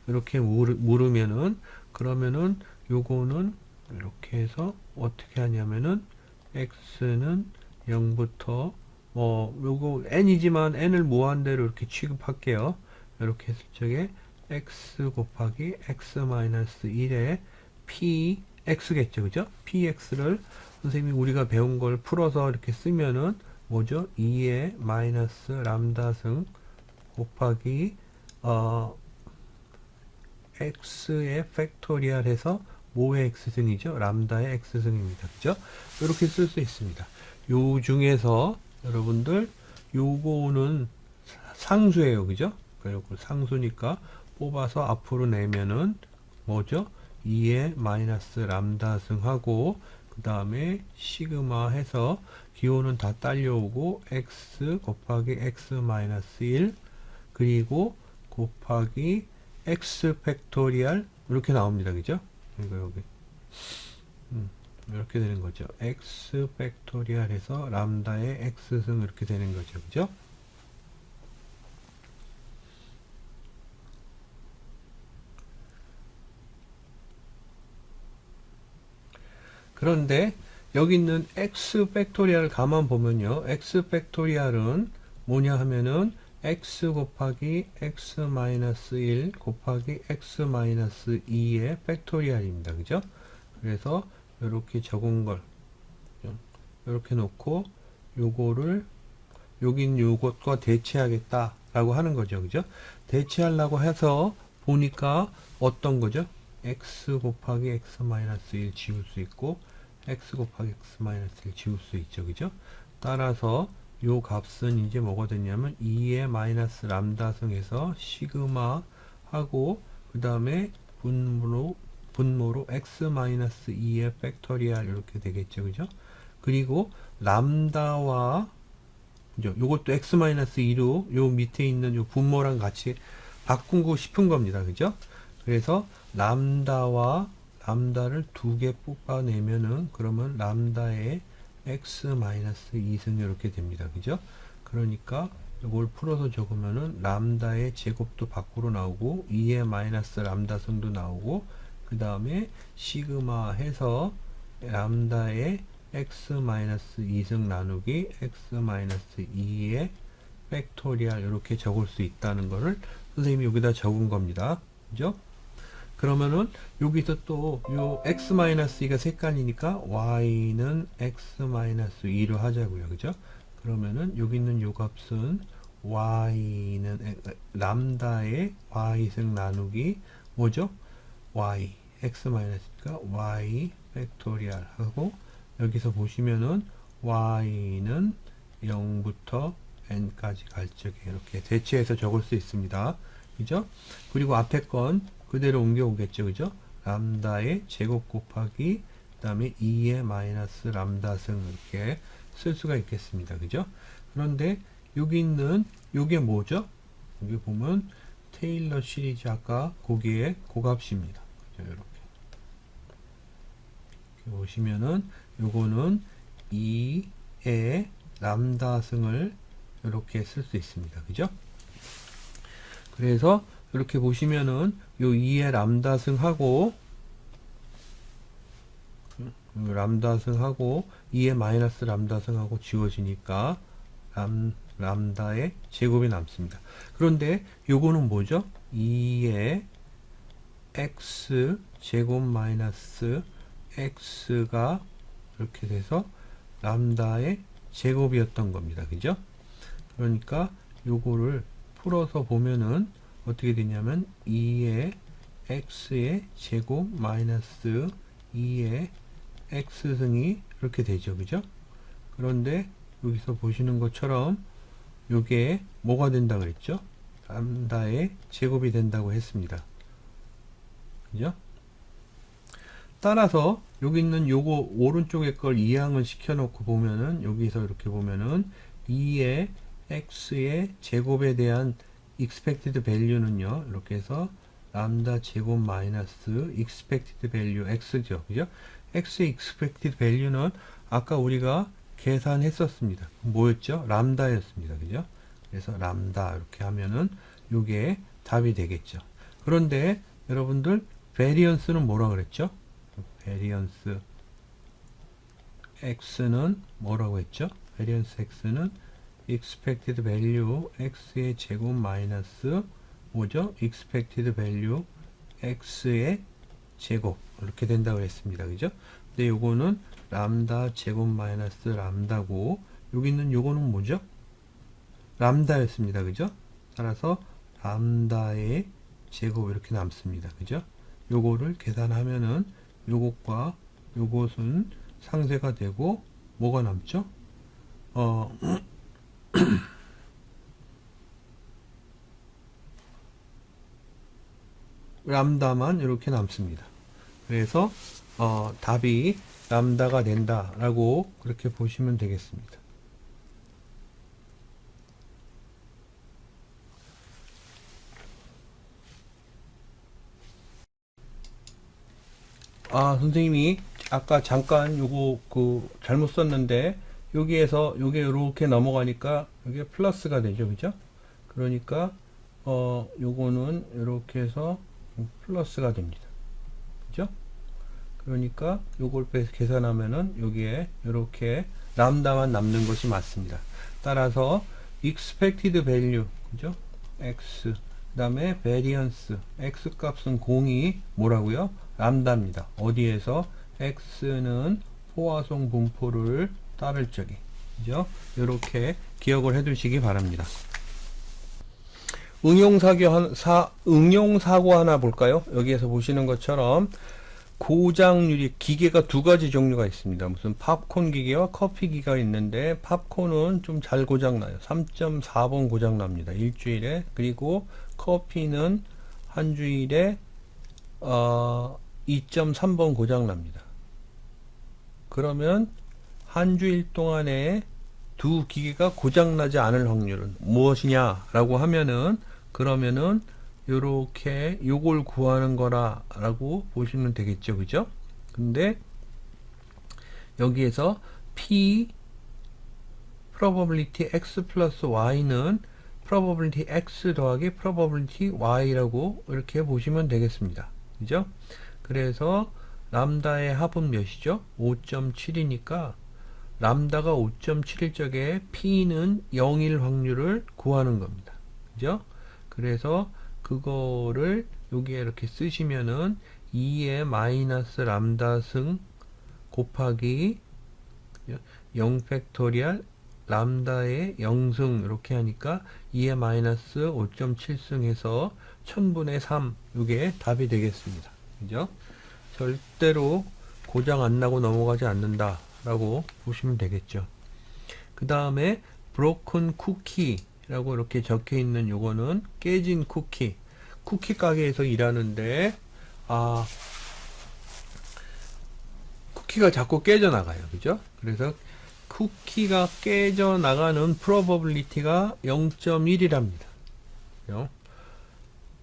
이렇게 물으면은 그러면은 요거는 이렇게 해서 어떻게 하냐면은 x는 0부터 요거 n이지만 n을 무한대로 이렇게 취급할게요. 이렇게 했을 적에 x 곱하기 x 마이너스 1의 px겠죠. 그죠? px를 선생님이 우리가 배운 걸 풀어서 이렇게 쓰면은 뭐죠? 2의 마이너스 람다승 곱하기 x의 팩토리얼 해서 뭐의 x승이죠? 람다의 x승입니다. 그죠? 이렇게 쓸 수 있습니다. 요 중에서 여러분들 요거는 상수예요. 그죠? 그리고 상수니까 뽑아서 앞으로 내면은 뭐죠? 2의 마이너스 람다승하고 그 다음에 시그마 해서 기호는 다 딸려오고 x 곱하기 x 마이너스 1 그리고 곱하기 x 팩토리얼 이렇게 나옵니다. 그죠? 이거 여기 이렇게 되는 거죠. x 팩토리얼 해서 람다의 x승 이렇게 되는 거죠. 그죠? 그런데 여기 있는 x 팩토리얼 가만 보면요. x 팩토리얼은 뭐냐 하면은 x 곱하기 x 마이너스 1 곱하기 x 마이너스 2의 팩토리얼입니다. 그죠? 그래서 이렇게 적은 걸 이렇게 놓고 요거를 여긴 요것과 대체하겠다 라고 하는 거죠. 그죠? 대체하려고 해서 보니까 어떤 거죠? x 곱하기 x 마이너스 1 지울 수 있고 x 곱하기 x 마이너스 1 지울 수 있죠. 그죠? 따라서 요 값은 이제 뭐가 됐냐면 2의 마이너스 람다승에서 시그마 하고 그 다음에 분모로 x 마이너스 2의 팩토리얼 이렇게 되겠죠. 그죠? 그리고 람다와 그죠? 요것도 x 마이너스 2로 요 밑에 있는 요 분모랑 같이 바꾸고 싶은 겁니다. 그죠? 그래서 람다를 두 개 뽑아내면은 그러면 람다의 x 마이너스 2승 이렇게 됩니다. 그죠? 그러니까 이걸 풀어서 적으면은 람다의 제곱도 밖으로 나오고 2의 마이너스 람다승도 나오고 그 다음에 시그마 해서 람다의 x 마이너스 2승 나누기 x 마이너스 2의 팩토리얼 이렇게 적을 수 있다는 거를 선생님이 여기다 적은 겁니다. 그죠? 그러면은 여기서 또 요 x 마이너스 2가 색깔이니까 y는 x 마이너스 2로 하자고요. 그죠? 그러면은 여기 있는 요 값은 y는 람다의 y승 나누기 뭐죠? y x 마이너스니까 y 팩토리얼 하고 여기서 보시면은 y는 0부터 n까지 갈 적에 이렇게 대체해서 적을 수 있습니다. 그죠? 그리고 앞에 건 그대로 옮겨오겠죠. 그죠? 람다의 제곱 곱하기 그 다음에 2의 마이너스 람다승 이렇게 쓸 수가 있겠습니다. 그죠? 그런데 여기 있는 요게 뭐죠? 여기 보면 테일러 시리즈 아까 거기에 고값입니다. 그죠? 이렇게 보시면은 요거는 2의 람다승을 이렇게 쓸 수 있습니다. 그죠? 그래서 이렇게 보시면은 요 2의 람다승하고 람다승하고 2의 마이너스 람다승하고 지워지니까 람다의 제곱이 남습니다. 그런데 요거는 뭐죠? 2의 x 제곱 마이너스 x가 이렇게 돼서 람다의 제곱이었던 겁니다. 그죠? 그러니까 요거를 풀어서 보면은 어떻게 되냐면 2의 x의 제곱 마이너스 2의 x승이 이렇게 되죠. 그죠? 그런데 여기서 보시는 것처럼 요게 뭐가 된다 그랬죠? 람다의 제곱이 된다고 했습니다. 그죠? 따라서 여기 있는 요거 오른쪽에 걸 이항을 시켜놓고 보면은 여기서 이렇게 보면은 2의 x의 제곱에 대한 expected value는요 이렇게 해서 람다 제곱 마이너스 expected value x죠. 그죠? x의 expected value는 아까 우리가 계산했었습니다. 뭐였죠? 람다였습니다. 그죠? 그래서 람다 이렇게 하면은 요게 답이 되겠죠. 그런데 여러분들 variance는 뭐라 그랬죠? variance x는 뭐라고 했죠? variance x는 expected value x의 제곱 마이너스 뭐죠? expected value x의 제곱 이렇게 된다고 했습니다. 그죠? 근데 요거는 람다 제곱 마이너스 람다고 여기 있는 요거는 뭐죠? 람다였습니다. 그죠? 따라서 람다의 제곱 이렇게 남습니다. 그죠? 요거를 계산하면은 요것과 요것은 상쇄가 되고 뭐가 남죠? 람다만 이렇게 남습니다. 그래서 답이 람다가 된다라고 그렇게 보시면 되겠습니다. 선생님이 아까 잠깐 요거 잘못 썼는데 여기에서 요게 이렇게 넘어가니까 이게 플러스가 되죠. 그죠? 그러니까 요거는 이렇게 해서 플러스가 됩니다. 그죠? 그러니까 요걸 빼서 계산하면은 여기에 이렇게 람다만 남는 것이 맞습니다. 따라서 expected value 그죠? x 그 다음에 variance x 값은 0이 뭐라고요? 람다입니다. 어디에서 x는 포화송 분포를 따를 적에 그죠? 이렇게 기억을 해 두시기 바랍니다. 응용사고 하나 볼까요? 여기에서 보시는 것처럼 고장률이 기계가 두 가지 종류가 있습니다. 무슨 팝콘 기계와 커피 기계가 있는데 팝콘은 좀 잘 고장나요. 3.4번 고장납니다. 일주일에. 그리고 커피는 한 주일에 2.3번 고장납니다. 그러면 한 주일 동안에 두 기계가 고장나지 않을 확률은 무엇이냐라고 하면은 그러면은 요렇게 요걸 구하는 거라고 보시면 되겠죠. 그죠? 근데 여기에서 P probability x 플러스 y는 probability x 더하기 probability y라고 이렇게 보시면 되겠습니다. 그죠? 그래서 람다의 합은 몇이죠? 5.7이니까 람다가 5.7일 적에 P는 0일 확률을 구하는 겁니다. 그죠? 그래서 그거를 여기에 이렇게 쓰시면은 2의 마이너스 람다 승 곱하기 0 팩토리얼 람다의 0승 이렇게 하니까 2의 마이너스 5.7승 해서 1000분의 3 이게 답이 되겠습니다. 그죠? 절대로 고장 안 나고 넘어가지 않는다 라고 보시면 되겠죠. 그 다음에 broken cookie 라고 이렇게 적혀 있는 요거는 깨진 쿠키 가게에서 일하는데 쿠키가 자꾸 깨져 나가요. 그죠? 그래서 쿠키가 깨져 나가는 probability가 0.1이랍니다. 그죠?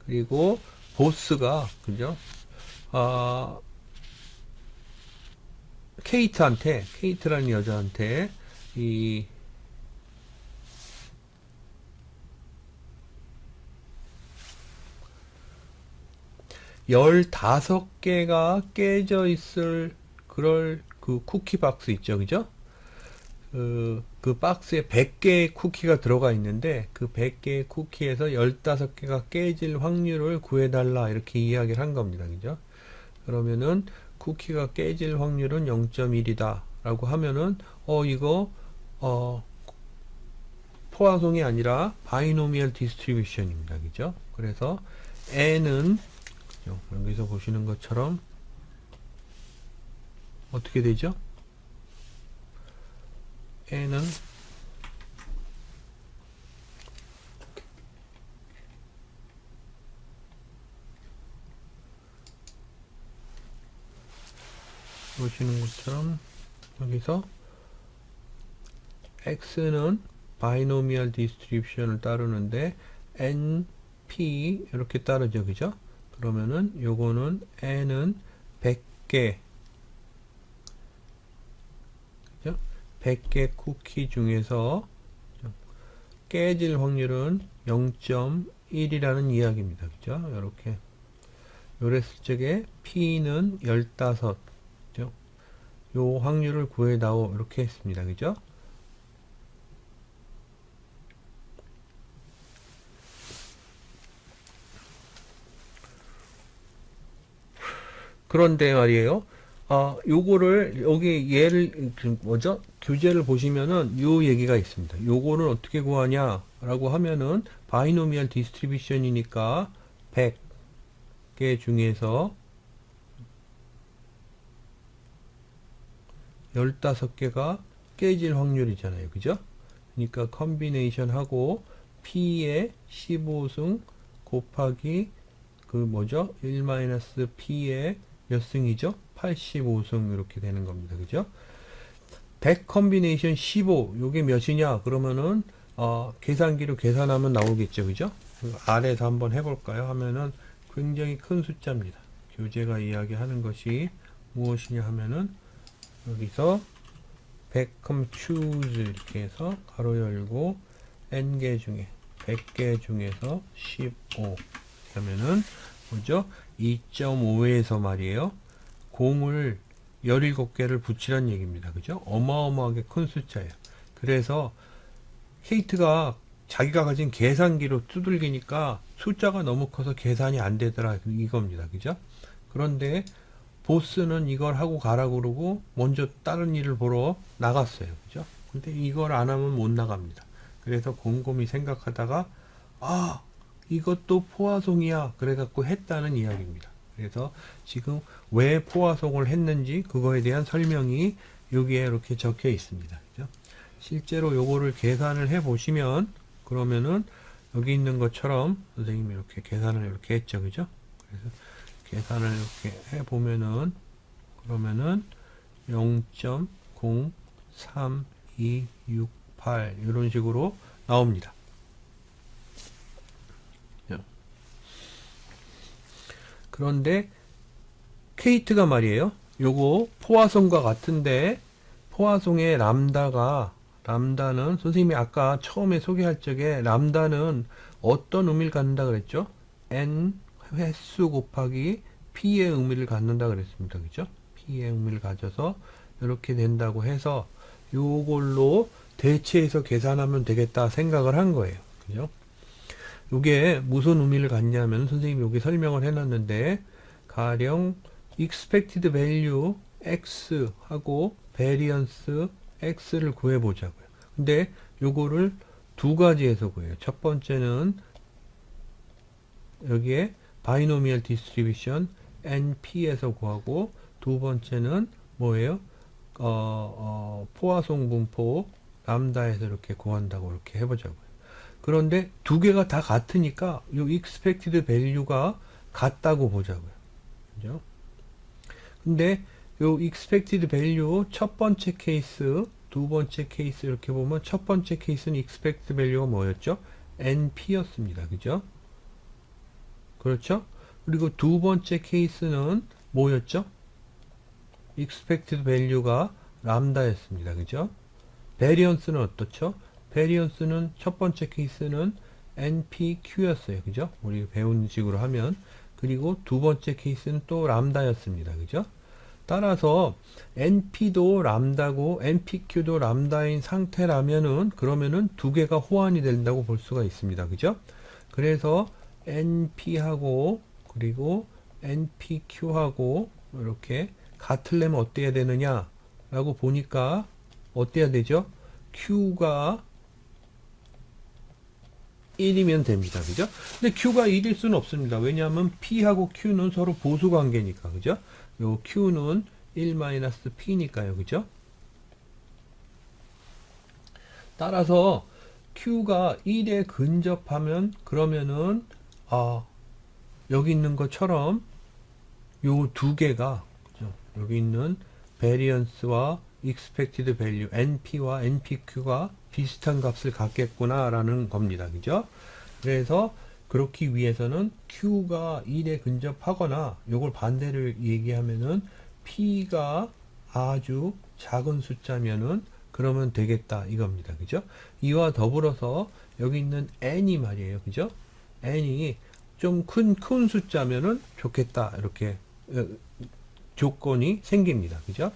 그리고 보스가 그죠? 케이트라는 여자한테 이 15개가 깨져 있을 그럴 그 쿠키 박스 있죠, 그죠? 그 박스에 100개의 쿠키가 들어가 있는데 그 100개의 쿠키에서 15개가 깨질 확률을 구해달라 이렇게 이야기를 한 겁니다, 그죠? 그러면은 쿠키가 깨질 확률은 0.1이다 라고 하면은 이거 포화송이 아니라 바이노미얼 디스트리뷰션입니다, 그죠? 그래서 n은 여기서 보시는 것처럼 어떻게 되죠? n은 보시는 것처럼 여기서 x는 바이노미얼 디스트리뷰션을 따르는데 np 이렇게 따르죠, 그죠? 그러면은 요거는 n은 100개 그죠? 100개 쿠키 중에서 깨질 확률은 0.1이라는 이야기입니다, 그죠? 이렇게 요랬을 적에 p는 15 그죠? 요 확률을 구해다오 이렇게 했습니다, 그죠? 그런데 말이에요. 요거를 여기 예를 뭐죠? 교재를 보시면은 요 얘기가 있습니다. 요거는 어떻게 구하냐라고 하면은 바이노미얼 디스트리뷰션이니까 100개 중에서 15개가 깨질 확률이잖아요, 그죠? 그러니까 컨비네이션 하고 p의 15승 곱하기 그 뭐죠? 1-p의 몇 승이죠? 85승 이렇게 되는 겁니다. 그죠? 100 컨비네이션 15 요게 몇이냐? 그러면은 계산기로 계산하면 나오겠죠. 그죠? 아래에서 한번 해볼까요? 하면은 굉장히 큰 숫자입니다. 교재가 이야기하는 것이 무엇이냐 하면은 여기서 100 compute 이렇게 해서 가로 열고 n개 중에 100개 중에서 15 하면은 뭐죠? 2.5에서 말이에요. 공을 17개를 붙이란 얘기입니다. 그죠? 어마어마하게 큰 숫자예요. 그래서 케이트가 자기가 가진 계산기로 두들기니까 숫자가 너무 커서 계산이 안 되더라 이겁니다. 그죠? 그런데 보스는 이걸 하고 가라 그러고 먼저 다른 일을 보러 나갔어요. 그죠? 근데 이걸 안 하면 못 나갑니다. 그래서 곰곰이 생각하다가 이것도 포화송이야 그래갖고 했다는 이야기입니다. 그래서 지금 왜 포화송을 했는지 그거에 대한 설명이 여기에 이렇게 적혀 있습니다. 그죠? 실제로 요거를 계산을 해 보시면 그러면은 여기 있는 것처럼 선생님이 이렇게 계산을 이렇게 했죠. 그죠? 그래서 계산을 이렇게 해 보면은 그러면은 0.03268 이런 식으로 나옵니다. 그런데 케이트가 말이에요. 요거 포화송과 같은데 포화송의 람다는 선생님이 아까 처음에 소개할 적에 람다는 어떤 의미를 갖는다 그랬죠? n 횟수 곱하기 p의 의미를 갖는다 그랬습니다. 그죠? p의 의미를 가져서 이렇게 된다고 해서 요걸로 대체해서 계산하면 되겠다 생각을 한 거예요. 그죠? 요게 무슨 의미를 갖냐면 선생님이 여기 설명을 해놨는데 가령 expected value x 하고 variance x를 구해보자고요. 근데 요거를 두 가지에서 구해요. 첫 번째는 여기에 바이노미얼 디스트리뷰션 np에서 구하고 두 번째는 뭐예요? 포화송 분포 람다에서 이렇게 구한다고 이렇게 해보자고요. 그런데 두 개가 다 같으니까 이 expected value가 같다고 보자고요. 그죠? 근데 이 expected value 첫 번째 케이스 두 번째 케이스 이렇게 보면 첫 번째 케이스는 expect value가 뭐였죠? np였습니다. 그죠? 그렇죠? 그리고 두 번째 케이스는 뭐였죠? expected value가 람다였습니다. 그죠? 베리언스는 어떻죠? 베리언스는 첫 번째 케이스는 npq였어요. 그죠? 우리 배운 식으로 하면. 그리고 두 번째 케이스는 또 람다였습니다. 그죠? 따라서 np도 람다고 npq도 람다인 상태라면은 그러면은 두 개가 호환이 된다고 볼 수가 있습니다. 그죠? 그래서 np하고 그리고 npq하고 이렇게 같으려면 어때야 되느냐 라고 보니까 어때야 되죠? q가 1이면 됩니다. 그죠? 근데 q가 1일 수는 없습니다. 왜냐하면 p하고 q는 서로 보수 관계니까. 그죠? 요 q는 1-p니까요. 그죠? 따라서 q가 1에 근접하면 그러면은 여기 있는 것처럼 요 두 개가 그죠? 여기 있는 variance와 expected value np와 npq가 비슷한 값을 갖겠구나 라는 겁니다. 그죠? 그래서 그렇기 위해서는 q가 1에 근접하거나 요걸 반대로 얘기하면은 p가 아주 작은 숫자면은 그러면 되겠다 이겁니다. 그죠? 이와 더불어서 여기 있는 n이 말이에요. 그죠? n이 좀 큰 숫자면은 좋겠다 이렇게 조건이 생깁니다. 그죠?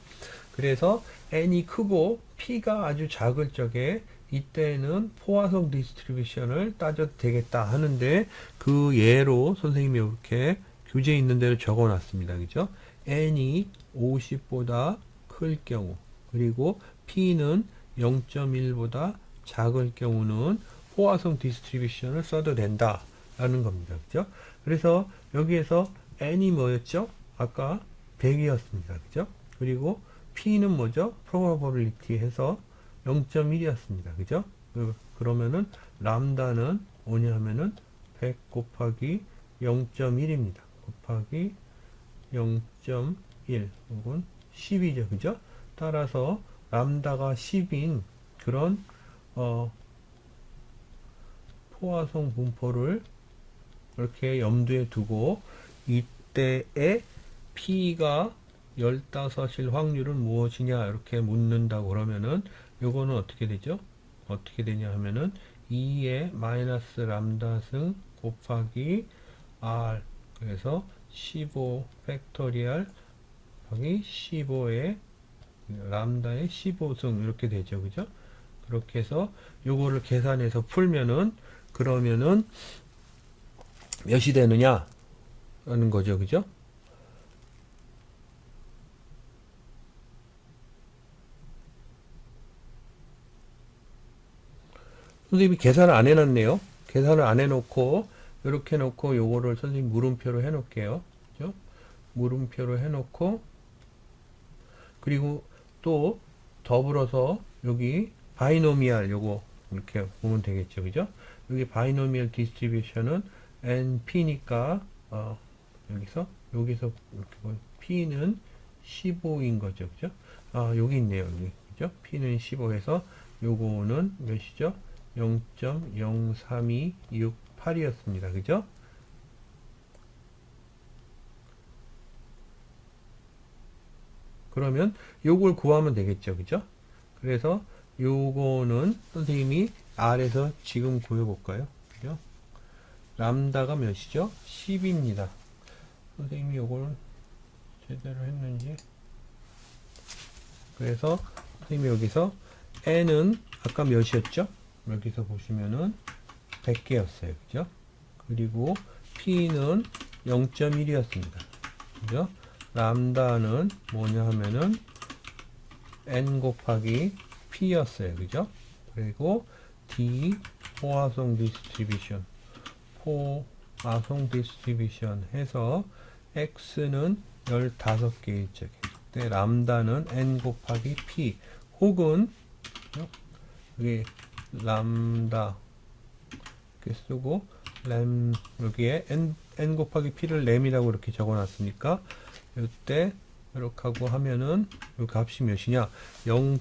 그래서 n이 크고 p가 아주 작을 적에 이때는 포화성 디스트리뷰션을 따져도 되겠다 하는데 그 예로 선생님이 이렇게 교재에 있는 대로 적어 놨습니다. 그죠? n이 50보다 클 경우 그리고 p는 0.1보다 작을 경우는 포화성 디스트리뷰션을 써도 된다 라는 겁니다. 그죠? 그래서 여기에서 n이 뭐였죠? 아까 100이었습니다. 그죠? 그리고 p는 뭐죠? probability 해서 0.1이었습니다. 그죠? 그러면은 람다는 뭐냐 하면은 100 곱하기 0.1입니다. 곱하기 0.1 혹은 10이죠. 그죠? 따라서 람다가 10인 그런 포화성 분포를 이렇게 염두에 두고 이때의 p가 15일 확률은 무엇이냐 이렇게 묻는다고 그러면은 요거는 어떻게 되죠? 어떻게 되냐 하면은 2의 마이너스 람다 승 곱하기 r 그래서 15 팩토리얼 곱하기 15의 람다의 15승 이렇게 되죠. 그죠? 그렇게 해서 요거를 계산해서 풀면은 그러면은 몇이 되느냐 라는 거죠. 그죠? 선생님이 계산을 안 해놨네요. 계산을 안 해놓고 이렇게 해놓고 요거를 선생님 물음표로 해놓을게요. 그죠? 물음표로 해놓고 그리고 또 더불어서 여기 바이노미얼 요거 이렇게 보면 되겠죠. 그죠? 여기 바이노미얼 디스트리뷰션은 np니까 여기서 이렇게 보면 p는 15인 거죠. 그죠? 여기 있네요. 여기. 그죠? p는 15에서 요거는 몇이죠? 0.03268이었습니다. 그죠? 그러면 요걸 구하면 되겠죠. 그죠? 그래서 요거는 선생님이 R에서 지금 구해볼까요? 그죠? 람다가 몇이죠? 10입니다. 선생님이 요걸 제대로 했는지. 그래서 선생님이 여기서 N은 아까 몇이었죠? 여기서 보시면은 100개였어요. 그죠? 그리고 P는 0.1이었습니다. 그죠? 람다는 뭐냐 하면은 N 곱하기 P였어요. 그죠? 그리고 D 포화성 디스트리뷰션 해서 X는 15개일 적에 때 람다는 N 곱하기 P 혹은 여기 람다 이렇게 쓰고 여기에 n 곱하기 p를 램이라고 이렇게 적어 놨으니까 이때 이렇게 하고 하면은 이 값이 몇이냐 0.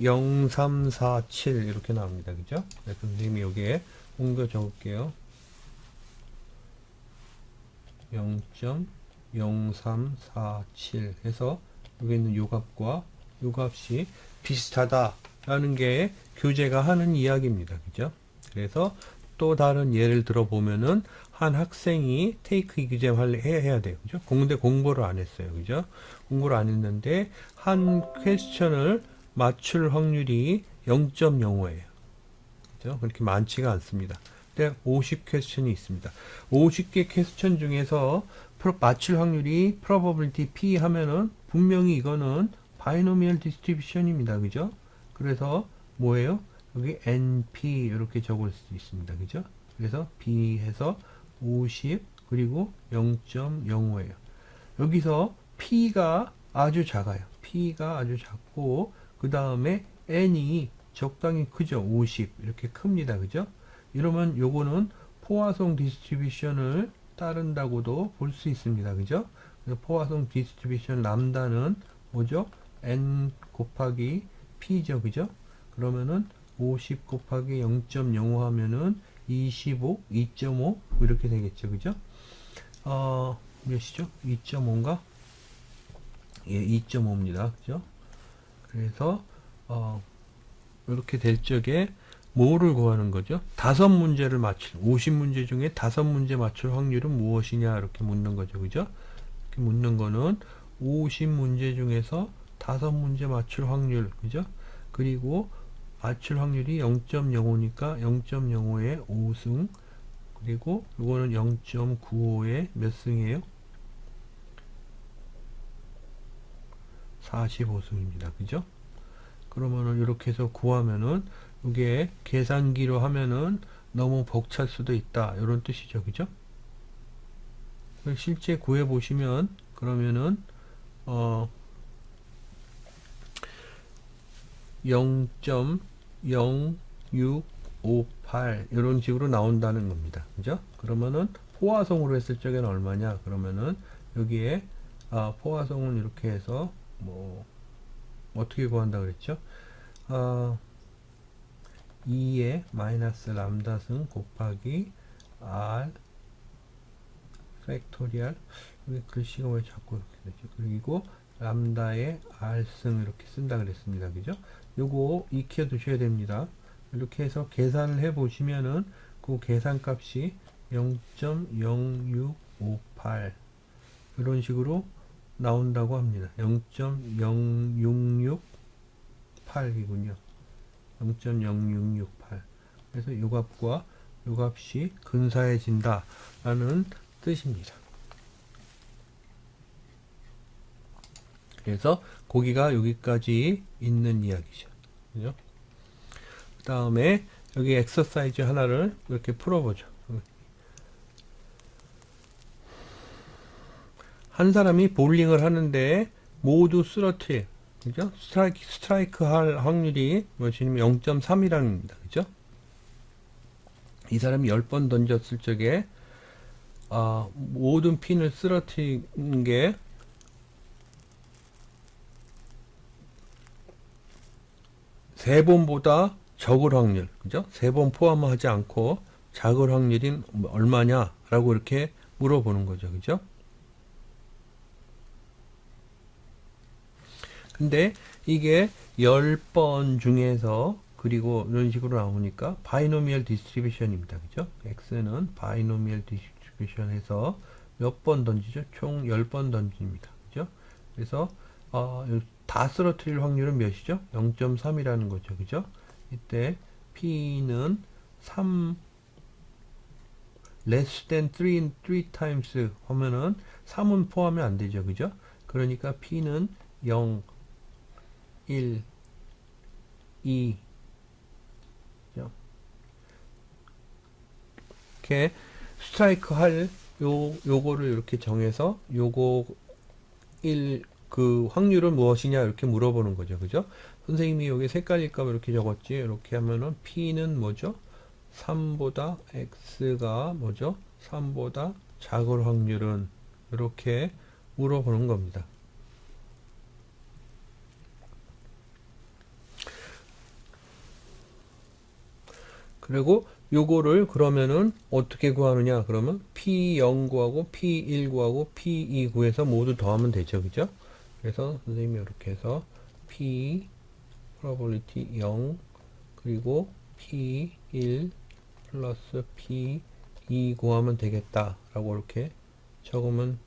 0.0347 이렇게 나옵니다. 그죠? 그래서 선생님이 여기에 옮겨 적을게요. 0.0347 해서 여기 있는 요 값과 요 값이 비슷하다라는 게 교재가 하는 이야기입니다. 그죠? 그래서 또 다른 예를 들어보면은 한 학생이 테이크 이그잼 해야 돼요. 그죠? 근데 공부를 안 했어요. 그죠? 공부를 안 했는데 한 퀘스천을 맞출 확률이 0.05예요. 그죠? 그렇게 많지가 않습니다. 근데 50 퀘스천이 있습니다. 50개 퀘스천 중에서 맞출 확률이 probability p 하면은 분명히 이거는 바이노미얼 디스트리뷰션입니다. 그죠? 그래서 뭐예요? 여기 np 이렇게 적을 수 있습니다. 그죠? 그래서 b 해서 50 그리고 0.05예요. 여기서 p가 아주 작아요. p가 아주 작고 그 다음에 n이 적당히 크죠. 50 이렇게 큽니다. 그죠? 이러면 요거는 포화송 디스트리뷰션을 따른다고도 볼 수 있습니다. 그죠? 그래서 포화송 디스트리뷰션 람다는 뭐죠? n 곱하기 p죠. 그죠? 그러면은 50 곱하기 0.05 하면은 25, 2.5 이렇게 되겠죠. 그죠? 몇이죠? 2.5인가? 예, 2.5입니다. 그죠? 그래서 이렇게 될 적에 뭐를 구하는 거죠? 5문제를 맞출 50문제 중에 5문제 맞출 확률은 무엇이냐 이렇게 묻는 거죠. 그죠? 이렇게 묻는 거는 50문제 중에서 5문제 맞출 확률. 그죠? 그리고 맞출 확률이 0.05니까 0.05에 5승 그리고 이거는 0.95에 몇 승이에요? 45승입니다. 그죠? 그러면은 이렇게 해서 구하면은 이게 계산기로 하면은 너무 벅찰 수도 있다. 이런 뜻이죠. 그죠? 실제 구해 보시면 그러면은 0.0658 이런 식으로 나온다는 겁니다. 그죠? 그러면은 포화송으로 했을 적에는 얼마냐? 그러면은 여기에 포화송은 이렇게 해서 뭐 어떻게 구한다 그랬죠? 2의 마이너스 람다승 곱하기 r 팩토리얼 여기 글씨가 왜 자꾸 이렇게 되죠? 그리고 람다의 r승 이렇게 쓴다 그랬습니다. 그죠? 요거 익혀 두셔야 됩니다. 이렇게 해서 계산을 해 보시면은 그 계산값이 0.0658 이런 식으로 나온다고 합니다. 0.0668이군요. 0.0668 그래서 이 값과 이 값이 근사해진다 라는 뜻입니다. 그래서 고기가 여기까지 있는 이야기죠. 그죠? 그 다음에 여기 엑서사이즈 하나를 이렇게 풀어보죠. 한 사람이 볼링을 하는데 모두 쓰러트려. 그죠? 스트라이크 할 확률이 뭐냐면 0.3이라는 겁니다. 그죠? 이 사람이 10번 던졌을 적에 모든 핀을 쓰러뜨린 게 세 번보다 적을 확률, 그죠? 세 번 포함하지 않고 작을 확률이 얼마냐라고 이렇게 물어보는 거죠. 그죠? 근데 이게 10번 중에서 그리고 이런 식으로 나오니까 바이노미얼 디스트리뷰션입니다. 그죠? x는 바이노미얼 디스트리뷰션에서 몇 번 던지죠? 총 10번 던집니다. 그죠? 그래서 다 쓰러뜨릴 확률은 몇이죠? 0.3이라는 거죠. 그죠? 이때 p는 3 less than 3 times 하면은 3은 포함이 안 되죠. 그죠? 그러니까 p는 0 1, 2 이렇게 스트라이크 할 요거를 이렇게 정해서 요거 그 확률은 무엇이냐 이렇게 물어보는 거죠. 그죠? 선생님이 여기 색깔일까 봐 이렇게 적었지. 이렇게 하면은 P는 뭐죠? 3보다 X가 뭐죠? 3보다 작을 확률은 이렇게 물어보는 겁니다. 그리고 요거를 그러면은 어떻게 구하느냐? 그러면 P0 구하고 P1 구하고 P2 구해서 모두 더하면 되죠. 그죠? 그래서 선생님이 이렇게 해서 P probability 0 그리고 P1 플러스 P2 구하면 되겠다 라고 이렇게 적으면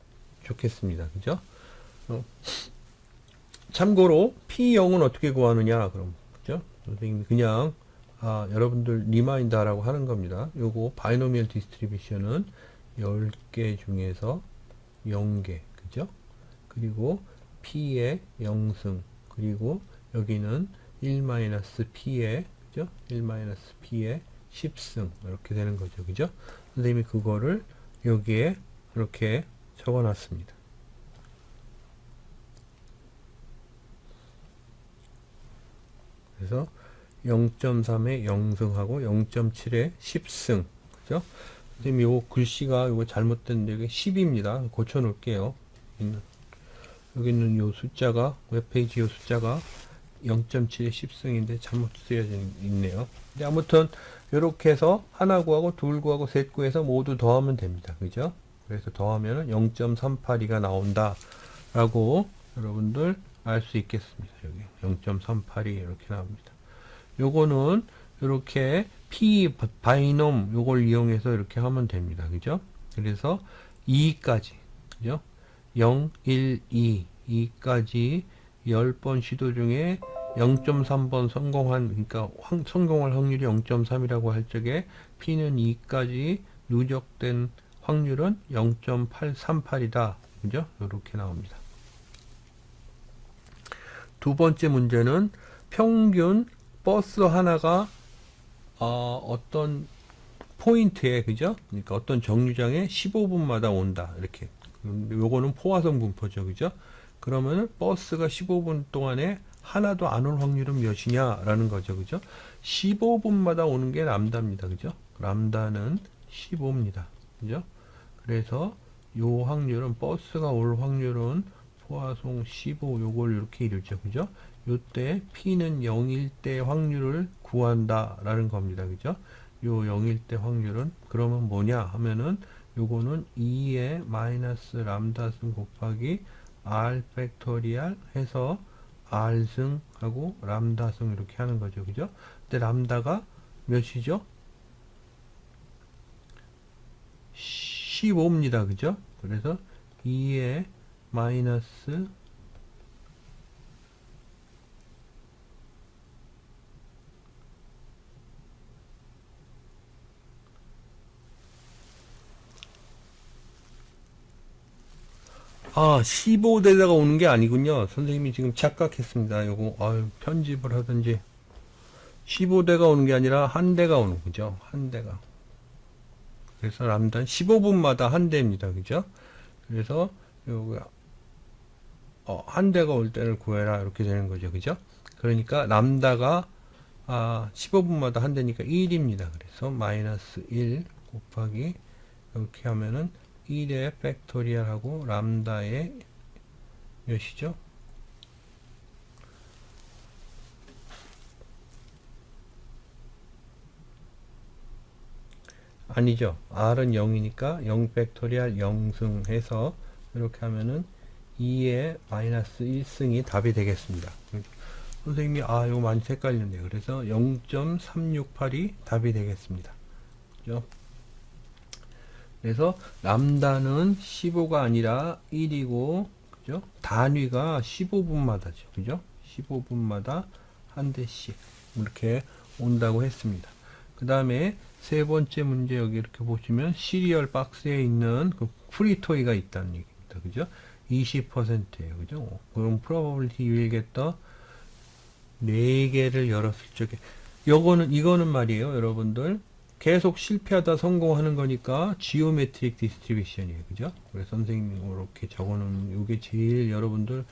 좋겠습니다. 그죠? 참고로 P0은 어떻게 구하느냐? 그럼 그죠? 선생님이 그냥 여러분들 리마인드하라고 하는 겁니다. 요거 바이노미얼 디스트리뷰션은 10개 중에서 0개 그죠? 그리고 P의 0승 그리고 여기는 1-P의 그죠? 1-P의 10승 이렇게 되는 거죠. 그죠? 선생님이 그거를 여기에 이렇게 적어 놨습니다. 그래서 0.3에 0승하고 0.7에 10승. 그죠? 선생님, 요 글씨가 요거 잘못됐는데, 이게 10입니다. 고쳐 놓을게요. 여기 있는 요 숫자가, 웹페이지 요 숫자가 0.7에 10승인데 잘못 쓰여져 있네요. 근데 아무튼, 요렇게 해서 하나 구하고 둘 구하고 셋 구해서 모두 더하면 됩니다. 그죠? 그래서 더하면은 0.382가 나온다. 라고 여러분들 알 수 있겠습니다. 여기 0.382 이렇게 나옵니다. 요거는 이렇게 P 바이놈 요걸 이용해서 이렇게 하면 됩니다. 그죠? 그래서 2까지 그죠? 0, 1, 2, 2까지 10번 시도 중에 0.3번 성공한 그러니까 성공할 확률이 0.3이라고 할 적에 P는 2까지 누적된 확률은 0.838이다. 그죠? 이렇게 나옵니다. 두 번째 문제는 평균 버스 하나가 어떤 포인트에 그죠? 그러니까 어떤 정류장에 15분마다 온다. 이렇게. 요거는 포화성 분포죠. 그죠? 그러면은 버스가 15분 동안에 하나도 안 올 확률은 몇이냐라는 거죠. 그죠? 15분마다 오는 게 람다입니다. 그죠? 람다는 15입니다. 그죠? 그래서 요 확률은 버스가 올 확률은 포화송 15 요걸 이렇게 이루죠. 그죠? 요때 P는 0일 때 확률을 구한다 라는 겁니다. 그죠? 요 0일 때 확률은 그러면 뭐냐 하면은 요거는 2의 마이너스 람다승 곱하기 R 팩토리얼 해서 R승 하고 람다승 이렇게 하는 거죠. 그죠? 근데 람다가 몇이죠? 15입니다. 그죠? 그래서 2의 마이너스 아, 15대다가 오는 게 아니군요. 선생님이 지금 착각했습니다. 요거, 편집을 하든지. 15대가 오는 게 아니라 한 대가 오는 거죠. 한 대가. 그래서 람다는 15분마다 한 대입니다. 그죠? 그래서, 요거, 한 대가 올 때를 구해라. 이렇게 되는 거죠. 그죠? 그러니까, 람다가, 15분마다 한 대니까 1입니다. 그래서, 마이너스 1 곱하기, 이렇게 하면은, 1의 팩토리얼하고 람다의 몇이죠? 아니죠. R은 0이니까 0 팩토리얼 0승 해서 이렇게 하면은 2의 마이너스 1승이 답이 되겠습니다. 선생님이 이거 많이 헷갈리는데요. 그래서 0.368이 답이 되겠습니다. 그죠? 그래서 람다는 15가 아니라 1이고 그죠? 단위가 15분마다죠. 그죠? 15분마다 한 대씩 이렇게 온다고 했습니다. 그 다음에 세 번째 문제 여기 이렇게 보시면 시리얼 박스에 있는 그 프리토이가 있다는 얘기입니다. 그죠? 20%예요. 그죠? 그럼 probability you will get the 4개를 열었을 적에 이거는 말이에요. 여러분들 계속 실패하다 성공하는 거니까 지오메트릭 디스트리뷰션이에요. 그죠? 그래서 선생님이 이렇게 적어놓은 이게 제일 여러분들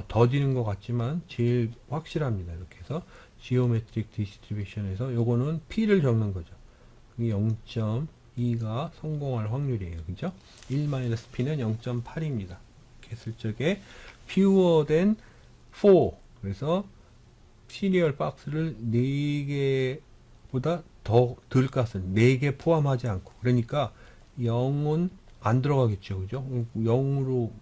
더디는 것 같지만 제일 확실합니다. 이렇게 해서 지오메트릭 디스트리뷰션에서 요거는 P를 적는 거죠. 그게 0.2가 성공할 확률이에요. 그죠? 1-P는 0.8입니다. 이렇게 했을 적에 fewer than 4 그래서 시리얼 박스를 4개보다 덜 값은 4개 포함하지 않고, 그러니까 0은 안 들어가겠죠. 그죠? 0으로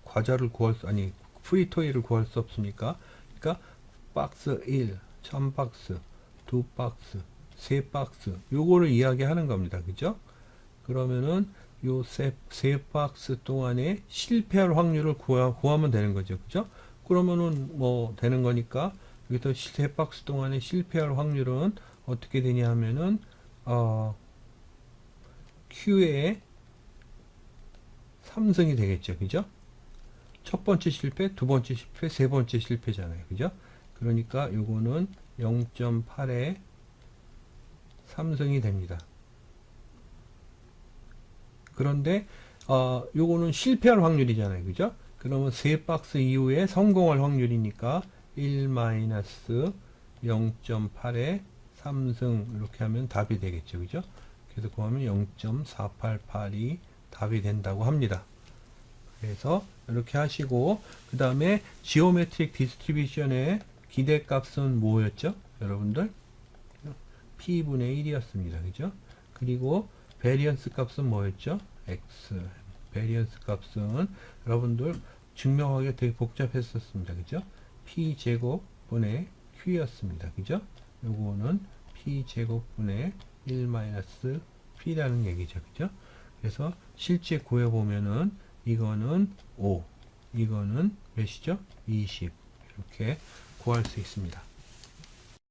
과자를 구할 수, 아니, 프리토이를 구할 수 없으니까. 그러니까 박스 1, 1000박스, 2박스, 3박스, 요거를 이야기하는 겁니다. 그죠? 그러면은 요 세 박스 동안에 실패할 확률을 구하면 되는 거죠. 그죠? 그러면은 뭐 되는 거니까, 여기서 세 박스 동안에 실패할 확률은 어떻게 되냐 하면은, Q의 3승이 되겠죠. 그죠? 첫 번째 실패, 두 번째 실패, 세 번째 실패잖아요. 그죠? 그러니까 요거는 0.8에 3승이 됩니다. 그런데 요거는 실패할 확률이잖아요. 그죠? 그러면 세 박스 이후에 성공할 확률이니까 1-0.8에 3승 이렇게 하면 답이 되겠죠. 그죠? 그래서 구하면 0.4882 답이 된다고 합니다. 그래서 이렇게 하시고, 그 다음에 지오메트릭 디스트리뷰션의 기대값은 뭐였죠? 여러분들? P분의 1이었습니다. 그죠? 그리고 베리언스 값은 뭐였죠? X. 베리언스 값은 여러분들 증명하기가 되게 복잡했었습니다. 그죠? P제곱분의 Q였습니다. 그죠? 요거는 P제곱분의 1-P라는 얘기죠. 그죠? 그래서 실제 구해보면은 이거는 5, 이거는 몇이죠? 20. 이렇게 구할 수 있습니다.